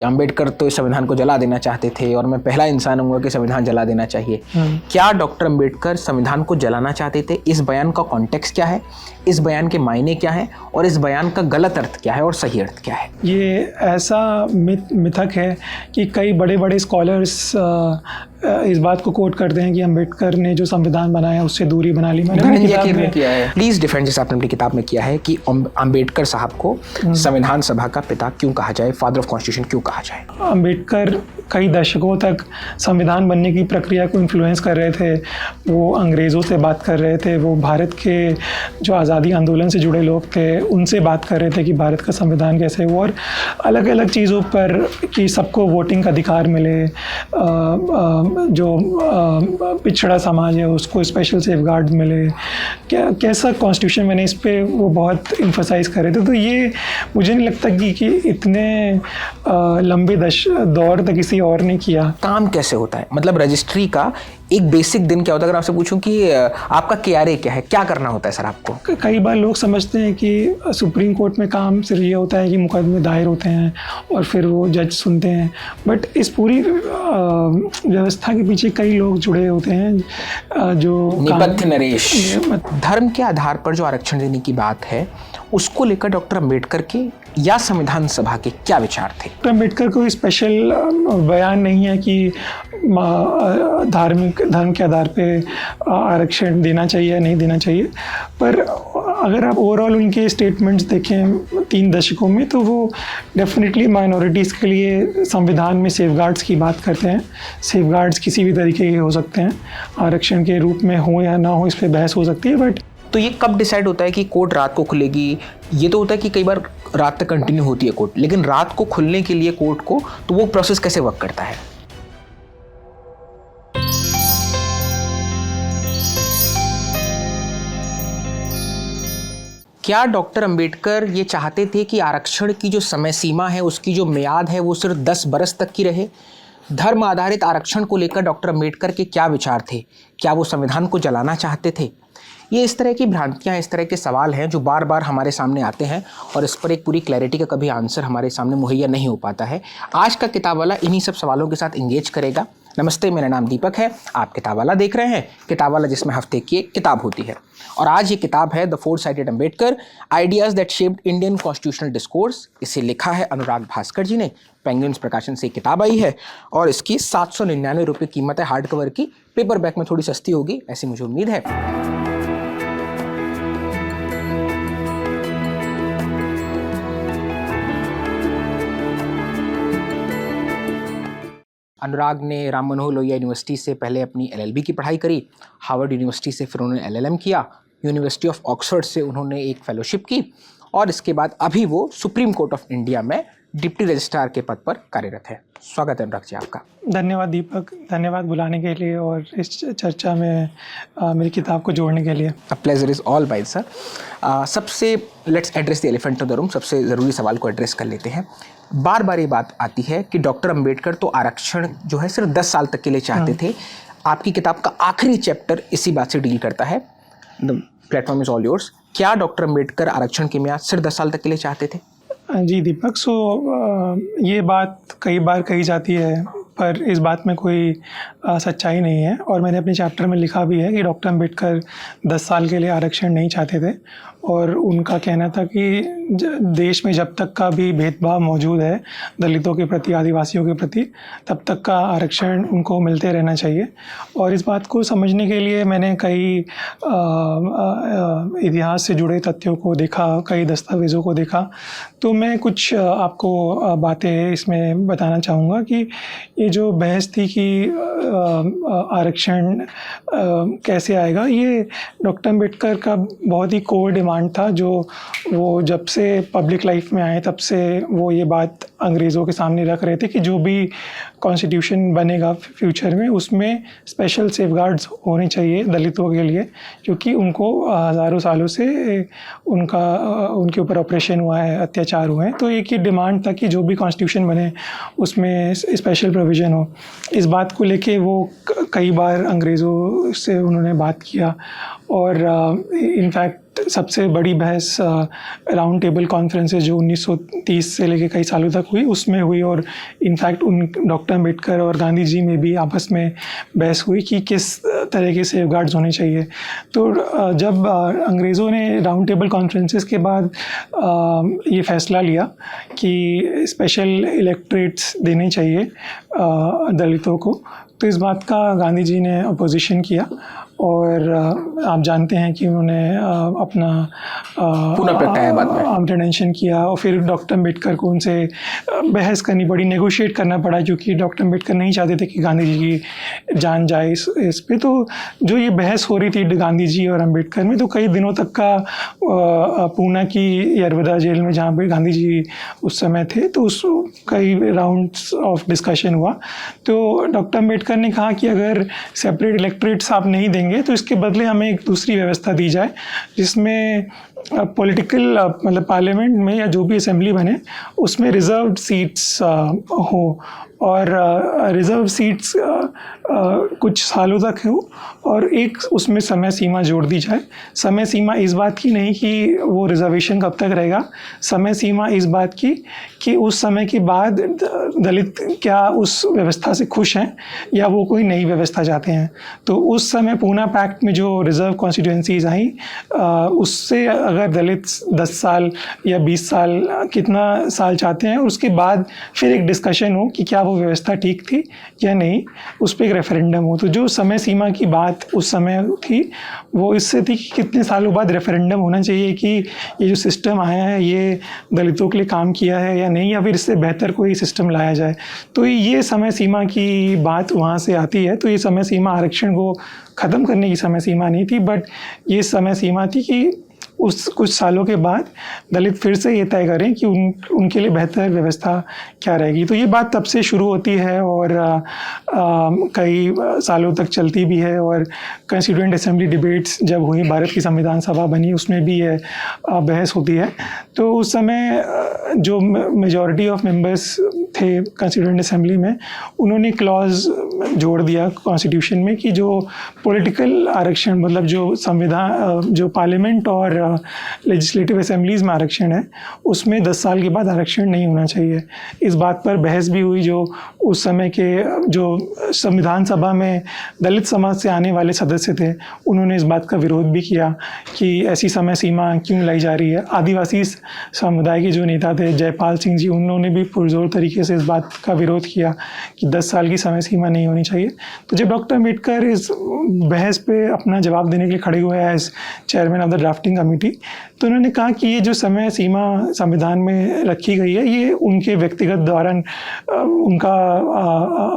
अंबेडकर तो इस संविधान को जला देना चाहते थे और मैं पहला इंसान हूँगा कि संविधान जला देना चाहिए। क्या डॉक्टर अंबेडकर संविधान को जलाना चाहते थे? इस बयान का कॉन्टेक्स्ट क्या है, इस बयान के मायने क्या है और इस बयान का गलत अर्थ क्या है और सही अर्थ क्या है? ये ऐसा मिथक है कि कई बड़े बड़े स्कॉलर्स इस बात को कोट करते हैं कि अंबेडकर ने जो संविधान बनाया उससे दूरी बना ली। मैंने अपनी किताब में किया है, प्लीज डिफेंड, जैसे आपने अपनी किताब में किया है कि अंबेडकर साहब को संविधान सभा का पिता क्यों कहा जाए, फादर ऑफ कॉन्स्टिट्यूशन क्यों कहा जाए? अंबेडकर कई दशकों तक संविधान बनने की प्रक्रिया को इन्फ्लुएंस कर रहे थे। वो अंग्रेज़ों से बात कर रहे थे, वो भारत के जो आज़ादी आंदोलन से जुड़े लोग थे उनसे बात कर रहे थे कि भारत का संविधान कैसे हो, और अलग अलग चीज़ों पर कि सबको वोटिंग का अधिकार मिले, जो पिछड़ा समाज है उसको स्पेशल सेफगार्ड मिले, कैसा कॉन्स्टिट्यूशन बने, इस पे वो बहुत इम्फसाइज कर रहे थे। तो ये मुझे नहीं लगता कि इतने लंबे दौर तक किसी और ने किया। काम कैसे होता है, मतलब रजिस्ट्री का एक बेसिक दिन क्या होता है? अगर आपसे पूछूं कि आपका KRA क्या है, क्या करना होता है सर आपको? कई बार लोग समझते हैं कि सुप्रीम कोर्ट में काम सिर्फ ये होता है कि मुकदमे दायर होते हैं और फिर वो जज सुनते हैं, बट इस पूरी व्यवस्था के पीछे कई लोग जुड़े होते हैं जो नेपथ्य नरेश। धर्म के आधार पर जो आरक्षण देने की बात है उसको लेकर डॉक्टर अंबेडकर के या संविधान सभा के क्या विचार थे? डॉक्टर अंबेडकर को स्पेशल बयान नहीं है कि धर्म के आधार पे आरक्षण देना चाहिए या नहीं देना चाहिए, पर अगर आप ओवरऑल उनके स्टेटमेंट्स देखें 3 दशकों में तो वो डेफिनेटली माइनॉरिटीज़ के लिए संविधान में सेफगार्ड्स की बात करते हैं। सेफगार्ड्स किसी भी तरीके के हो सकते हैं, आरक्षण के रूप में हो या ना हो इस पर बहस हो सकती है, बट तो ये कब डिसाइड होता है कि कोर्ट रात को खुलेगी? ये तो होता है कि कई बार रात तक कंटिन्यू होती है कोर्ट, लेकिन रात को खुलने के लिए कोर्ट को तो वो प्रोसेस कैसे वर्क करता है? क्या डॉक्टर अंबेडकर ये चाहते थे कि आरक्षण की जो समय सीमा है, उसकी जो मियाद है, वो सिर्फ 10 बरस तक की रहे? धर्म आधारित आरक्षण को लेकर डॉक्टर अंबेडकर के क्या विचार थे? क्या वो संविधान को जलाना चाहते थे? ये इस तरह की भ्रांतियाँ, इस तरह के सवाल हैं जो बार बार हमारे सामने आते हैं और इस पर एक पूरी क्लैरिटी का कभी आंसर हमारे सामने मुहैया नहीं हो पाता है। आज का किताब वाला इन्हीं सब सवालों के साथ इंगेज करेगा। नमस्ते, मेरा नाम दीपक है, आप किताब वाला देख रहे हैं, किताब वाला जिसमें हफ्ते की एक किताब होती है। और आज ये किताब है the four sided Ambedkar, ideas that shaped Indian constitutional discourse. इसे लिखा है अनुराग भास्कर जी ने, पेंगुइन्स प्रकाशन से किताब आई है और इसकी 799 रुपये कीमत है हार्ड कवर की। पेपर बैक में थोड़ी सस्ती होगी ऐसी मुझे उम्मीद है। अनुराग ने राम मनोहर लोहिया यूनिवर्सिटी से पहले अपनी LLB की पढ़ाई करी, हार्वर्ड यूनिवर्सिटी से फिर उन्होंने LLM किया, यूनिवर्सिटी ऑफ ऑक्सफोर्ड से उन्होंने एक फेलोशिप की और इसके बाद अभी वो सुप्रीम कोर्ट ऑफ इंडिया में डिप्टी रजिस्ट्रार के पद पर कार्यरत है। स्वागत है अनुराग जी आपका। धन्यवाद दीपक, धन्यवाद बुलाने के लिए और इस चर्चा में मेरी किताब को जोड़ने के लिए। A pleasure is all mine sir. सबसे let's address the elephant in the room, सबसे ज़रूरी सवाल को एड्रेस कर लेते हैं। बार बार ये बात आती है कि डॉक्टर अंबेडकर तो आरक्षण जो है सिर्फ 10 साल तक के लिए चाहते थे। आपकी किताब का आखिरी चैप्टर इसी बात से डील करता है। The platform is all yours. क्या डॉक्टर अंबेडकर आरक्षण की मियाद सिर्फ 10 साल तक के लिए चाहते थे? जी दीपक, ये बात कई बार कही जाती है पर इस बात में कोई सच्चाई नहीं है और मैंने अपने चैप्टर में लिखा भी है कि डॉक्टर अंबेडकर 10 साल के लिए आरक्षण नहीं चाहते थे और उनका कहना था कि देश में जब तक का भी भेदभाव मौजूद है दलितों के प्रति, आदिवासियों के प्रति, तब तक का आरक्षण उनको मिलते रहना चाहिए। और इस बात को समझने के लिए मैंने कई इतिहास से जुड़े तथ्यों को देखा, कई दस्तावेज़ों को देखा। तो मैं कुछ आपको बातें इसमें बताना चाहूँगा कि ये जो बहस थी कि आरक्षण कैसे आएगा, ये डॉक्टर अंबेडकर का बहुत ही कोर डिमांड था, जो वो जब से पब्लिक लाइफ में आए तब से वो ये बात अंग्रेज़ों के सामने रख रहे थे कि जो भी कॉन्स्टिट्यूशन बनेगा फ्यूचर में उसमें स्पेशल सेफगार्ड्स होने चाहिए दलितों के लिए, क्योंकि उनको हज़ारों सालों से उनके ऊपर ऑपरेशन हुआ है, अत्याचार हुए हैं। तो एक ही डिमांड था कि जो भी कॉन्स्टिट्यूशन बने उसमें स्पेशल प्रोविज़न हो। इस बात को लेके वो कई बार अंग्रेज़ों से उन्होंने बात किया और इनफैक्ट सबसे बड़ी बहस राउंड टेबल कॉन्फ्रेंसेस जो 1930 से लेकर कई सालों तक हुई उसमें हुई, और इनफैक्ट उन डॉक्टर अम्बेडकर और गांधी जी में भी आपस में बहस हुई कि किस तरह के सेफगार्ड्स होने चाहिए। तो जब अंग्रेज़ों ने राउंड टेबल कॉन्फ्रेंसेस के बाद ये फ़ैसला लिया कि स्पेशल इलेक्टरेट्स देने चाहिए दलितों को, तो इस बात का गांधी जी ने अपोजिशन किया, और आप जानते हैं कि उन्होंने अपना पुनः प्रत्याय बाद में इंटरवेंशन किया, और फिर डॉक्टर अम्बेडकर को उनसे बहस करनी पड़ी, नेगोशिएट करना पड़ा, क्योंकि डॉक्टर अम्बेडकर नहीं चाहते थे कि गांधी जी की जान जाए इस पे। तो जो ये बहस हो रही थी गांधी जी और अम्बेडकर में, तो कई दिनों तक का पूना की यरवदा जेल में जहाँ पे गांधी जी उस समय थे, तो उस कई राउंड्स ऑफ डिस्कशन हुआ। तो डॉक्टर अम्बेडकर ने कहा कि अगर सेपरेट इलेक्टरेट्स आप नहीं देंगे तो इसके बदले हमें एक दूसरी व्यवस्था दी जाए जिसमें पॉलिटिकल मतलब पार्लियामेंट में या जो भी असेंबली बने उसमें रिजर्व्ड सीट्स हो, और रिज़र्व सीट्स कुछ सालों तक हो, और एक उसमें समय सीमा जोड़ दी जाए। समय सीमा इस बात की नहीं कि वो रिजर्वेशन कब तक रहेगा, समय सीमा इस बात की कि उस समय के बाद दलित क्या उस व्यवस्था से खुश हैं या वो कोई नई व्यवस्था चाहते हैं। तो उस समय पूना पैक्ट में जो रिज़र्व कॉन्स्टिट्यूंसीज आई उससे अगर दलित 10 साल या 20 साल कितना साल चाहते हैं, उसके बाद फिर एक डिस्कशन हो कि क्या वो व्यवस्था ठीक थी या नहीं, उस पर एक रेफरेंडम हो। तो जो समय सीमा की बात उस समय थी वो इससे थी कि कितने सालों बाद रेफरेंडम होना चाहिए कि ये जो सिस्टम आया है ये दलितों के लिए काम किया है या नहीं, या फिर इससे बेहतर कोई सिस्टम लाया जाए। तो ये समय सीमा की बात वहाँ से आती है। तो ये समय सीमा आरक्षण को ख़त्म करने की समय सीमा नहीं थी, बट ये समय सीमा थी कि उस कुछ सालों के बाद दलित फिर से ये तय करें कि उनके लिए बेहतर व्यवस्था क्या रहेगी। तो ये बात तब से शुरू होती है और कई सालों तक चलती भी है। और कॉन्स्टिट्यूएंट असेंबली डिबेट्स जब हुई, भारत की संविधान सभा बनी, उसमें भी ये बहस होती है। तो उस समय जो मेजॉरिटी ऑफ मेंबर्स थे कॉन्स्टिट्यूएंट असेंबली में, उन्होंने क्लॉज जोड़ दिया कॉन्स्टिट्यूशन में कि जो पॉलिटिकल आरक्षण मतलब जो संविधान जो पार्लियामेंट और लेजिस्लेटिव असेंबलीज़ में आरक्षण है उसमें 10 साल के बाद आरक्षण नहीं होना चाहिए। इस बात पर बहस भी हुई। जो उस समय के जो संविधान सभा में दलित समाज से आने वाले सदस्य थे उन्होंने इस बात का विरोध भी किया कि ऐसी समय सीमा क्यों लाई जा रही है। आदिवासी समुदाय के जो नेता थे जयपाल सिंह जी, उन्होंने भी पुरजोर तरीके से इस बात का विरोध किया कि 10 साल की समय सीमा नहीं होनी चाहिए। तो जब डॉक्टर अम्बेडकर इस बहस पे अपना जवाब देने के लिए खड़े हुए as chairman of the drafting committee, तो उन्होंने कहा कि ये जो समय सीमा संविधान में रखी गई है ये उनके व्यक्तिगत द्वारा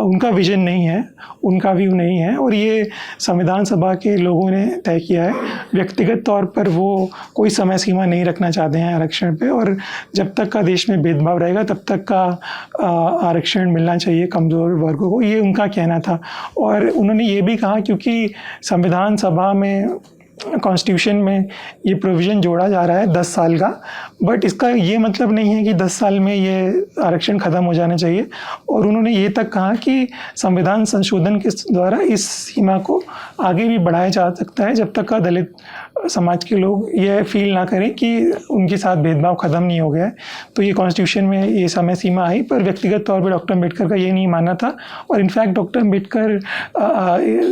उनका विजन नहीं है, उनका व्यू नहीं है, और ये संविधान सभा के लोगों ने तय किया है। व्यक्तिगत तौर पर वो कोई समय सीमा नहीं रखना चाहते हैं आरक्षण पे, और जब तक का देश में भेदभाव रहेगा तब तक का आरक्षण मिलना चाहिए कमज़ोर वर्गों को, ये उनका कहना था। और उन्होंने ये भी कहा क्योंकि संविधान सभा में कॉन्स्टिट्यूशन में ये प्रोविज़न जोड़ा जा रहा है 10 साल का, बट इसका ये मतलब नहीं है कि 10 साल में ये आरक्षण ख़त्म हो जाना चाहिए। और उन्होंने ये तक कहा कि संविधान संशोधन के द्वारा इस सीमा को आगे भी बढ़ाया जा सकता है जब तक का दलित समाज के लोग ये फील ना करें कि उनके साथ भेदभाव ख़त्म नहीं हो गया है। तो ये कॉन्स्टिट्यूशन में ये समय सीमा आई, पर व्यक्तिगत तौर पर डॉक्टर अम्बेडकर का ये नहीं मानना था। और इनफैक्ट डॉक्टर अम्बेडकर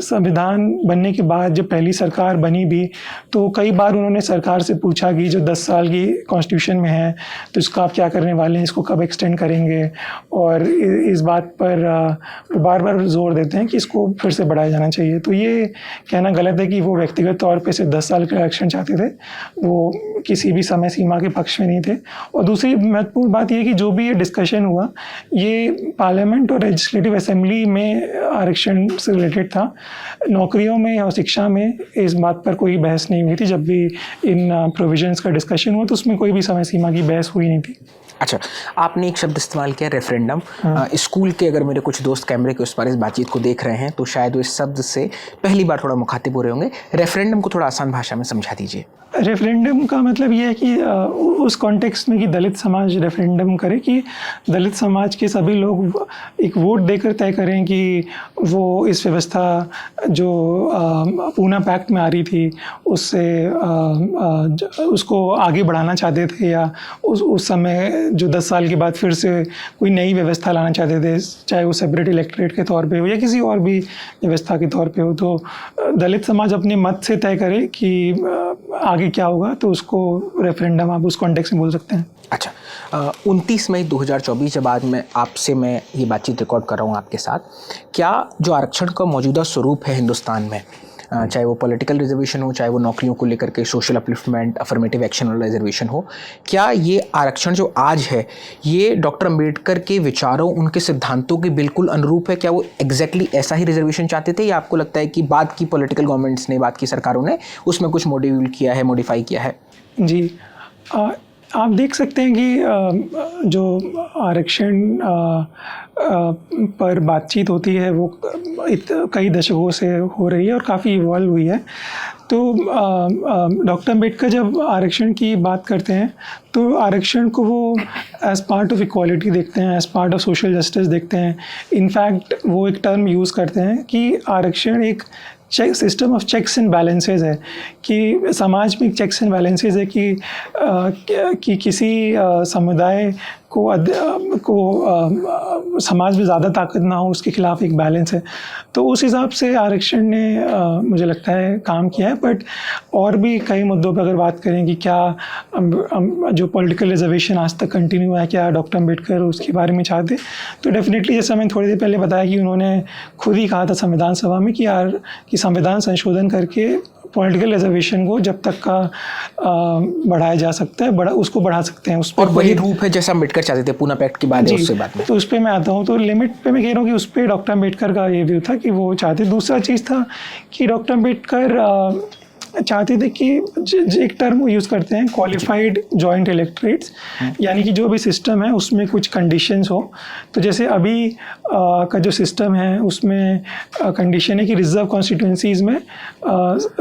संविधान बनने के बाद जब पहली सरकार बनी भी, तो कई बार उन्होंने सरकार से पूछा कि जो 10 साल की कॉन्स्टिट्यूशन में है तो इसका आप क्या करने वाले हैं, इसको कब एक्सटेंड करेंगे। और इस बात पर बार बार जोर देते हैं कि इसको फिर से बढ़ाया जाना चाहिए। तो ये कहना गलत है कि वो व्यक्तिगत तौर पे सिर्फ 10 साल का इलेक्शन चाहते थे, वो किसी भी समय सीमा के पक्ष में नहीं थे। और दूसरी महत्वपूर्ण बात यह कि जो भी ये डिस्कशन हुआ ये पार्लियामेंट और लेजिस्लेटिव असेंबली में आरक्षण से रिलेटेड था। नौकरियों में और शिक्षा में इस बात पर कोई बहस नहीं हुई थी। जब भी इन प्रोविजंस का डिस्कशन हुआ तो उसमें कोई भी समय सीमा की बहस हुई नहीं थी। अच्छा, आपने एक शब्द इस्तेमाल किया रेफरेंडम। स्कूल के अगर मेरे कुछ दोस्त कैमरे के उस पार इस बातचीत को देख रहे हैं तो शायद वो इस शब्द से पहली बार थोड़ा मुखातिब हो रहे होंगे। रेफरेंडम को थोड़ा आसान भाषा में समझा दीजिए। रेफरेंडम का मतलब ये है कि उस कॉन्टेक्स्ट में कि दलित समाज रेफरेंडम करे कि दलित समाज के सभी लोग एक वोट देकर तय करें कि वो इस व्यवस्था जो पूना पैक्ट में आ रही थी उससे उसको आगे बढ़ाना चाहते थे, या उस समय जो 10 साल के बाद फिर से कोई नई व्यवस्था लाना चाहते थे, चाहे वो सेपरेट इलेक्टोरेट के तौर पे हो या किसी और भी व्यवस्था के तौर पे हो। तो दलित समाज अपने मत से तय करे कि आगे क्या होगा, तो उसको रेफरेंडम आप उस कॉन्टेक्स्ट में बोल सकते हैं। अच्छा, 29 मई 2024 के बाद मैं ये बातचीत रिकॉर्ड कर रहा हूँ आपके साथ, क्या जो आरक्षण का मौजूदा स्वरूप है हिंदुस्तान में, चाहे वो पॉलिटिकल रिजर्वेशन हो, चाहे वो नौकरियों को लेकर के सोशल अपलिफ्टमेंट, अफर्मेटिव एक्शन वाला रिजर्वेशन हो, क्या ये आरक्षण जो आज है ये डॉक्टर अम्बेडकर के विचारों, उनके सिद्धांतों के बिल्कुल अनुरूप है? क्या वो एग्जैक्टली ऐसा ही रिजर्वेशन चाहते थे, या आपको लगता है कि बाद की पॉलिटिकल गवर्नमेंट्स ने, बाद की सरकारों ने उसमें कुछ मॉडिफाई किया है? जी, आप देख सकते हैं कि जो आरक्षण पर बातचीत होती है वो कई दशकों से हो रही है और काफ़ी इवॉल्व हुई है। तो डॉक्टर अम्बेडकर जब आरक्षण की बात करते हैं तो आरक्षण को वो एज़ पार्ट ऑफ इक्वालिटी देखते हैं, as part of social justice देखते हैं। इनफैक्ट वो एक टर्म यूज़ करते हैं कि आरक्षण एक system of checks and balances है, कि समाज में चेक्स एंड बैलेंसेस है कि किसी समुदाय को समाज में ज़्यादा ताकत ना हो, उसके खिलाफ एक बैलेंस है। तो उस हिसाब से आरक्षण ने मुझे लगता है काम किया है। बट और भी कई मुद्दों पर अगर बात करें कि क्या जो पॉलिटिकल रिजर्वेशन आज तक कंटिन्यू है, क्या डॉक्टर अम्बेडकर उसके बारे में चाहते, तो डेफिनेटली जैसा मैंने थोड़ी देर पहले बताया कि उन्होंने खुद ही कहा था संविधान सभा में कि संविधान संशोधन करके पॉलिटिकल रिजर्वेशन को जब तक का बढ़ाया जा सकता है, उसको बढ़ा सकते हैं। उस पर और वही रूप है जैसा अम्बेडकर चाहते थे पूना पैक्ट की बात है उससे बाद में। तो उस पर मैं आता हूँ। तो लिमिट पे मैं कह रहा हूँ कि उस पर डॉक्टर अम्बेडकर का ये व्यू था कि वो चाहते। दूसरा चीज़ था कि डॉक्टर अम्बेडकर चाहते थे कि एक टर्म वो यूज़ करते हैं, क्वालिफाइड जॉइंट इलेक्टोरेट्स, यानी कि जो भी सिस्टम है उसमें कुछ कंडीशंस हो। तो जैसे अभी का जो सिस्टम है उसमें कंडीशन है कि रिजर्व कॉन्स्टिट्यूंसीज़ में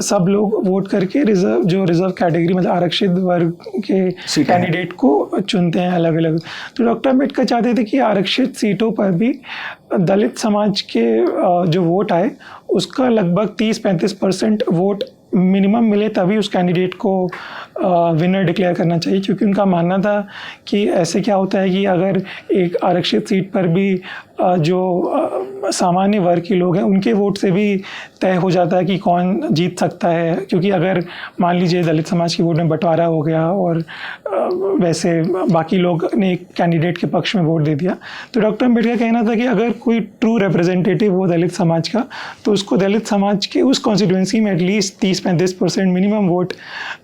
सब लोग वोट करके रिजर्व कैटेगरी मतलब आरक्षित वर्ग के कैंडिडेट को चुनते हैं अलग अलग। तो डॉक्टर अम्बेडकर चाहते थे कि आरक्षित सीटों पर भी दलित समाज के जो वोट आए उसका लगभग 30-35% वोट मिनिमम मिले, तभी उस कैंडिडेट को विनर डिक्लेयर करना चाहिए। क्योंकि उनका मानना था कि ऐसे क्या होता है कि अगर एक आरक्षित सीट पर भी जो सामान्य वर्ग के लोग हैं उनके वोट से भी तय हो जाता है कि कौन जीत सकता है। क्योंकि अगर मान लीजिए दलित समाज की वोट में बंटवारा हो गया और वैसे बाकी लोग ने एक कैंडिडेट के पक्ष में वोट दे दिया, तो डॉक्टर अम्बेडकर का कहना था कि अगर कोई ट्रू रिप्रेजेंटेटिव हो दलित समाज का तो उसको दलित समाज के उस कॉन्स्टिट्यूंसी में एटलीस्ट 30-35% मिनिमम वोट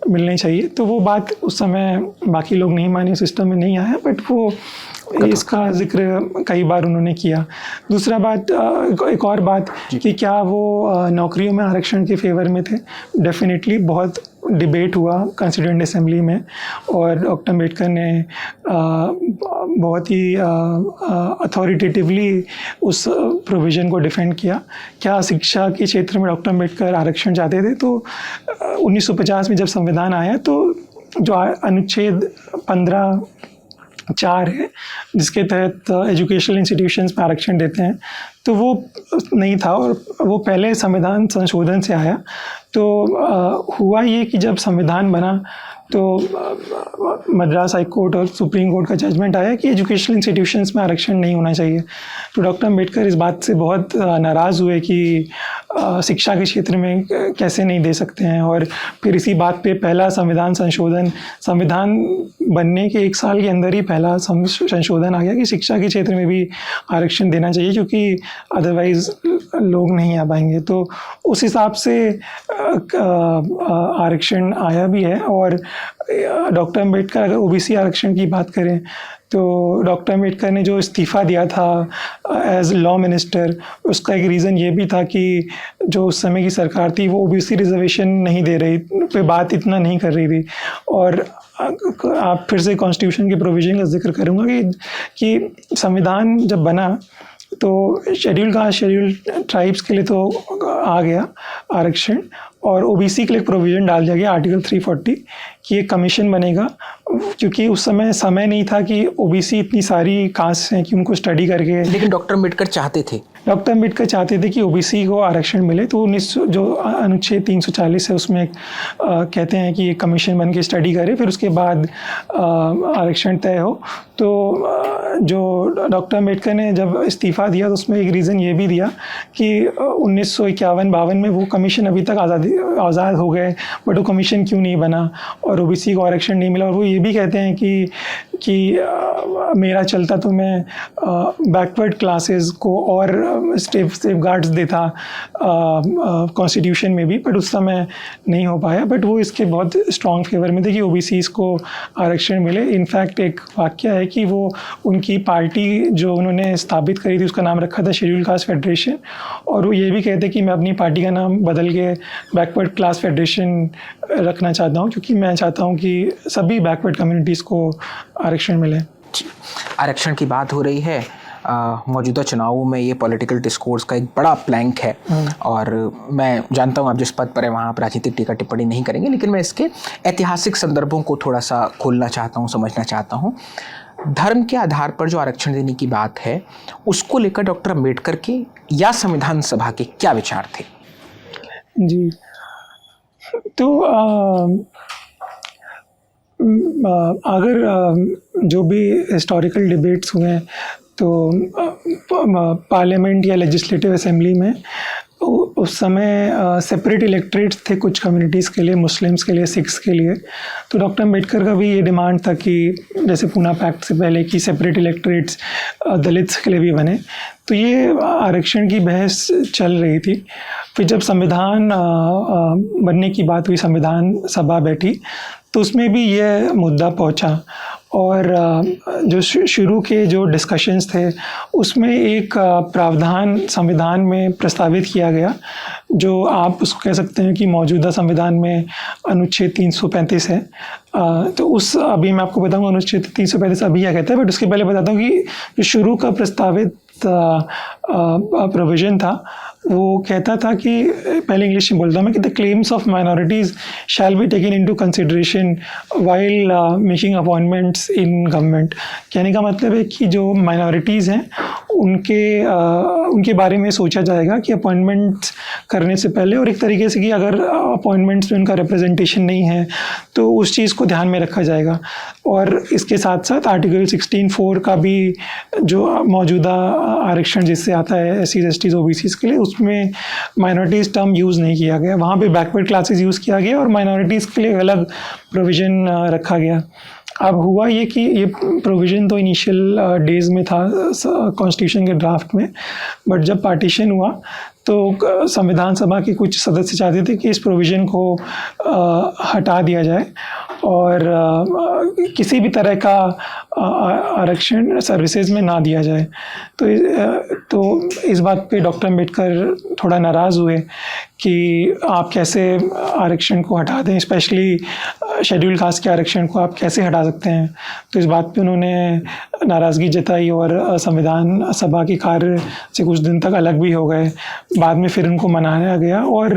मिलने चाहिए। तो वो बात उस समय बाकी लोग नहीं माने, सिस्टम में नहीं आया, बट वो इसका जिक्र कई बार उन्होंने किया। दूसरा बात, एक और बात कि क्या वो नौकरियों में आरक्षण के फेवर में थे। डेफिनेटली बहुत डिबेट हुआ कॉन्स्टिट्यूएंट असेंबली में और डॉक्टर अम्बेडकर ने बहुत ही अथॉरिटेटिवली उस प्रोविज़न को डिफेंड किया। क्या शिक्षा के क्षेत्र में डॉक्टर अम्बेडकर आरक्षण चाहते थे? तो 1950 में जब संविधान आया तो जो अनुच्छेद 15(4) है जिसके तहत एजुकेशनल इंस्टीट्यूशंस में आरक्षण देते हैं, तो वो नहीं था और वो पहले संविधान संशोधन से आया। तो हुआ ये कि जब संविधान बना तो मद्रास हाई कोर्ट और सुप्रीम कोर्ट का जजमेंट आया कि एजुकेशनल इंस्टीट्यूशंस में आरक्षण नहीं होना चाहिए। तो डॉक्टर अम्बेडकर इस बात से बहुत नाराज़ हुए कि शिक्षा के क्षेत्र में कैसे नहीं दे सकते हैं। और फिर इसी बात पे पहला संविधान बनने के 1 साल के अंदर ही पहला संशोधन आ गया कि शिक्षा के क्षेत्र में भी आरक्षण देना चाहिए, क्योंकि अदरवाइज़ लोग नहीं आ पाएंगे। तो उस हिसाब से आरक्षण आया भी है। और डॉक्टर अम्बेडकर, अगर ओबीसी आरक्षण की बात करें तो डॉक्टर अम्बेडकर ने जो इस्तीफ़ा दिया था एज लॉ मिनिस्टर, उसका एक रीज़न ये भी था कि जो उस समय की सरकार थी वो ओबीसी रिजर्वेशन नहीं दे रही, पे बात इतना नहीं कर रही थी। और आप फिर से कॉन्स्टिट्यूशन के प्रोविज़न का जिक्र करूँगा कि संविधान जब बना तो शेड्यूल ट्राइब्स के लिए तो आ गया आरक्षण, और ओबीसी के लिए एक प्रोविज़न डाल दिया गया आर्टिकल 340 कि एक कमीशन बनेगा, क्योंकि उस समय नहीं था कि ओबीसी इतनी सारी कास्ट हैं कि उनको स्टडी करके। लेकिन डॉक्टर अम्बेडकर चाहते थे कि ओबीसी को आरक्षण मिले, तो 19 जो अनुच्छेद 340 है उसमें कहते हैं कि एक कमीशन बन के स्टडी करे, फिर उसके बाद आरक्षण तय हो। तो जो डॉक्टर अम्बेडकर ने जब इस्तीफ़ा दिया तो उसमें एक रीज़न ये भी दिया कि 1951-52 में वो कमीशन अभी तक आज़ाद हो गए, बट वो कमीशन क्यों नहीं बना और ओबीसी को आरक्षण नहीं मिला। और वो ये भी कहते हैं कि मेरा चलता तो मैं बैकवर्ड क्लासेस को और सेफ गार्ड्स देता कॉन्स्टिट्यूशन में भी, बट उस समय नहीं हो पाया। बट वो इसके बहुत स्ट्रॉन्ग फेवर में थे कि ओबीसीज़ को आरक्षण मिले। इनफैक्ट एक वाक़या है कि वो उनकी पार्टी जो उन्होंने स्थापित करी थी उसका नाम रखा था शेड्यूल कास्ट फेडरेशन, और वो ये भी कहते कि मैं अपनी पार्टी का नाम बदल के बैकवर्ड क्लास फेडरेशन रखना चाहता हूँ, क्योंकि मैं चाहता हूँ कि सभी बैकवर्ड कम्युनिटीज़ को आरक्षण मिले। आरक्षण की बात हो रही है, मौजूदा चुनावों में ये पॉलिटिकल डिस्कोर्स का एक बड़ा प्लैंक है, और मैं जानता हूँ आप जिस पद पर है वहाँ आप राजनीतिक टीका टिप्पणी नहीं करेंगे, लेकिन मैं इसके ऐतिहासिक संदर्भों को थोड़ा सा खोलना चाहता हूँ, समझना चाहता हूँ। धर्म के आधार पर जो आरक्षण देने की बात है उसको लेकर डॉक्टर अम्बेडकर के या संविधान सभा के क्या विचार थे? जी, तो अगर जो भी हिस्टोरिकल डिबेट्स हुए हैं तो पार्लियामेंट या लेजिस्लेटिव असेंबली में उस समय सेपरेट इलेक्ट्रेट्स थे कुछ कम्युनिटीज़ के लिए, मुस्लिम्स के लिए, सिख्स के लिए। तो डॉक्टर अम्बेडकर का भी ये डिमांड था कि जैसे पूना पैक्ट से पहले कि सेपरेट इलेक्ट्रेट्स दलित्स के लिए भी बने। तो ये आरक्षण की बहस चल रही थी। फिर जब संविधान बनने की बात हुई, संविधान सभा बैठी, तो उसमें भी ये मुद्दा पहुंचा, और जो शुरू के जो डिस्कशंस थे उसमें एक प्रावधान संविधान में प्रस्तावित किया गया, जो आप उसको कह सकते हैं कि मौजूदा संविधान में अनुच्छेद 335 है। तो उस अभी मैं आपको बताऊंगा अनुच्छेद 335 अभी क्या कहता है, बट उसके पहले बताता हूँ कि जो शुरू का प्रस्तावित प्रोविज़न था वो कहता था कि, पहले इंग्लिश में बोलता हूँ मैं, कि the claims of minorities shall be taken into consideration while making appointments in government. कहने का मतलब है कि जो माइनॉरिटीज़ हैं उनके बारे में सोचा जाएगा कि अपॉइंटमेंट्स करने से पहले, और एक तरीके से कि अगर अपॉइंटमेंट्स में उनका रिप्रेजेंटेशन नहीं है तो उस चीज़ को ध्यान में रखा जाएगा। और इसके साथ साथ आर्टिकल 16(4) का भी जो मौजूदा आरक्षण जिससे आता है SCs, STs, OBCs के लिए, उसमें माइनॉरिटीज़ टर्म यूज़ नहीं किया गया। वहाँ पे बैकवर्ड क्लासेस यूज़ किया गया और माइनॉरिटीज़ के लिए अलग प्रोविज़न रखा गया। अब हुआ ये कि ये प्रोविज़न तो इनिशियल डेज़ में था कॉन्स्टिट्यूशन के ड्राफ्ट में, बट जब पार्टीशन हुआ तो संविधान सभा के कुछ सदस्य चाहते थे कि इस प्रोविज़न को हटा दिया जाए और किसी भी तरह का आरक्षण सर्विसेज में ना दिया जाए। तो इस बात पे डॉक्टर अम्बेडकर थोड़ा नाराज़ हुए कि आप कैसे आरक्षण को हटा दें, स्पेशली शेड्यूल कास्ट के आरक्षण को आप कैसे हटा सकते हैं। तो इस बात पे उन्होंने नाराज़गी जताई और संविधान सभा के कार्य से कुछ दिन तक अलग भी हो गए। बाद में फिर उनको मनाया गया और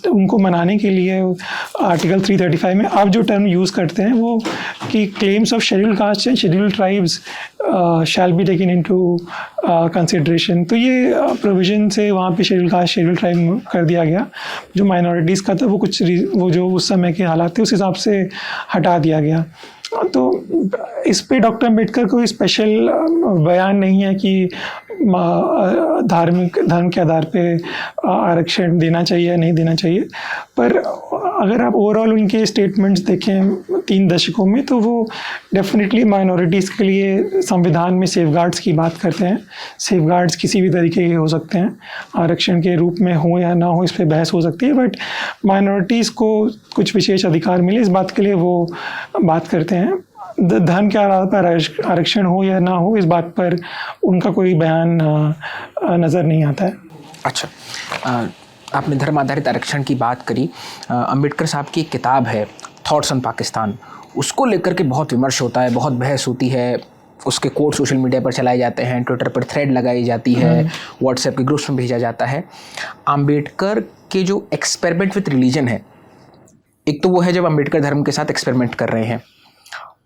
उनको मनाने के लिए आर्टिकल 335 में आप जो टर्म यूज़ करते हैं वो कि claims of schedule caste and schedule tribes shall be taken into consideration. तो ये प्रोविज़न से वहाँ पे शेड्यूल कास्ट शेड्यूल ट्राइब कर दिया गया। जो माइनॉरिटीज़ का था वो जो उस समय के हालात थे उस हिसाब से हटा दिया गया। तो इस पे डॉक्टर अम्बेडकर कोई स्पेशल बयान नहीं है कि धर्म के आधार पे आरक्षण देना चाहिए या नहीं देना चाहिए, पर अगर आप ओवरऑल उनके स्टेटमेंट्स देखें 3 दशकों में तो वो डेफिनेटली माइनॉरिटीज़ के लिए संविधान में सेफगार्ड्स की बात करते हैं। सेफगार्ड्स किसी भी तरीके के हो सकते हैं, आरक्षण के रूप में हो या ना हो इस पर बहस हो सकती है, बट माइनॉरिटीज़ को कुछ विशेष अधिकार मिले इस बात के लिए वो बात करते हैं। धर्म के आधार पर आरक्षण हो या ना हो इस बात पर उनका कोई बयान नज़र नहीं आता है। अच्छा, आपने धर्म आधारित आरक्षण की बात करी। अम्बेडकर साहब की एक किताब है थॉट्स ऑन पाकिस्तान, उसको लेकर के बहुत विमर्श होता है, बहुत बहस होती है। उसके कोड सोशल मीडिया पर चलाए जाते हैं, ट्विटर पर थ्रेड लगाई जाती है, व्हाट्सएप के ग्रुप्स में भेजा जाता है। अंबेडकर के जो एक्सपेरिमेंट विथ रिलीजन है, एक तो वो है जब अंबेडकर धर्म के साथ एक्सपेरिमेंट कर रहे हैं,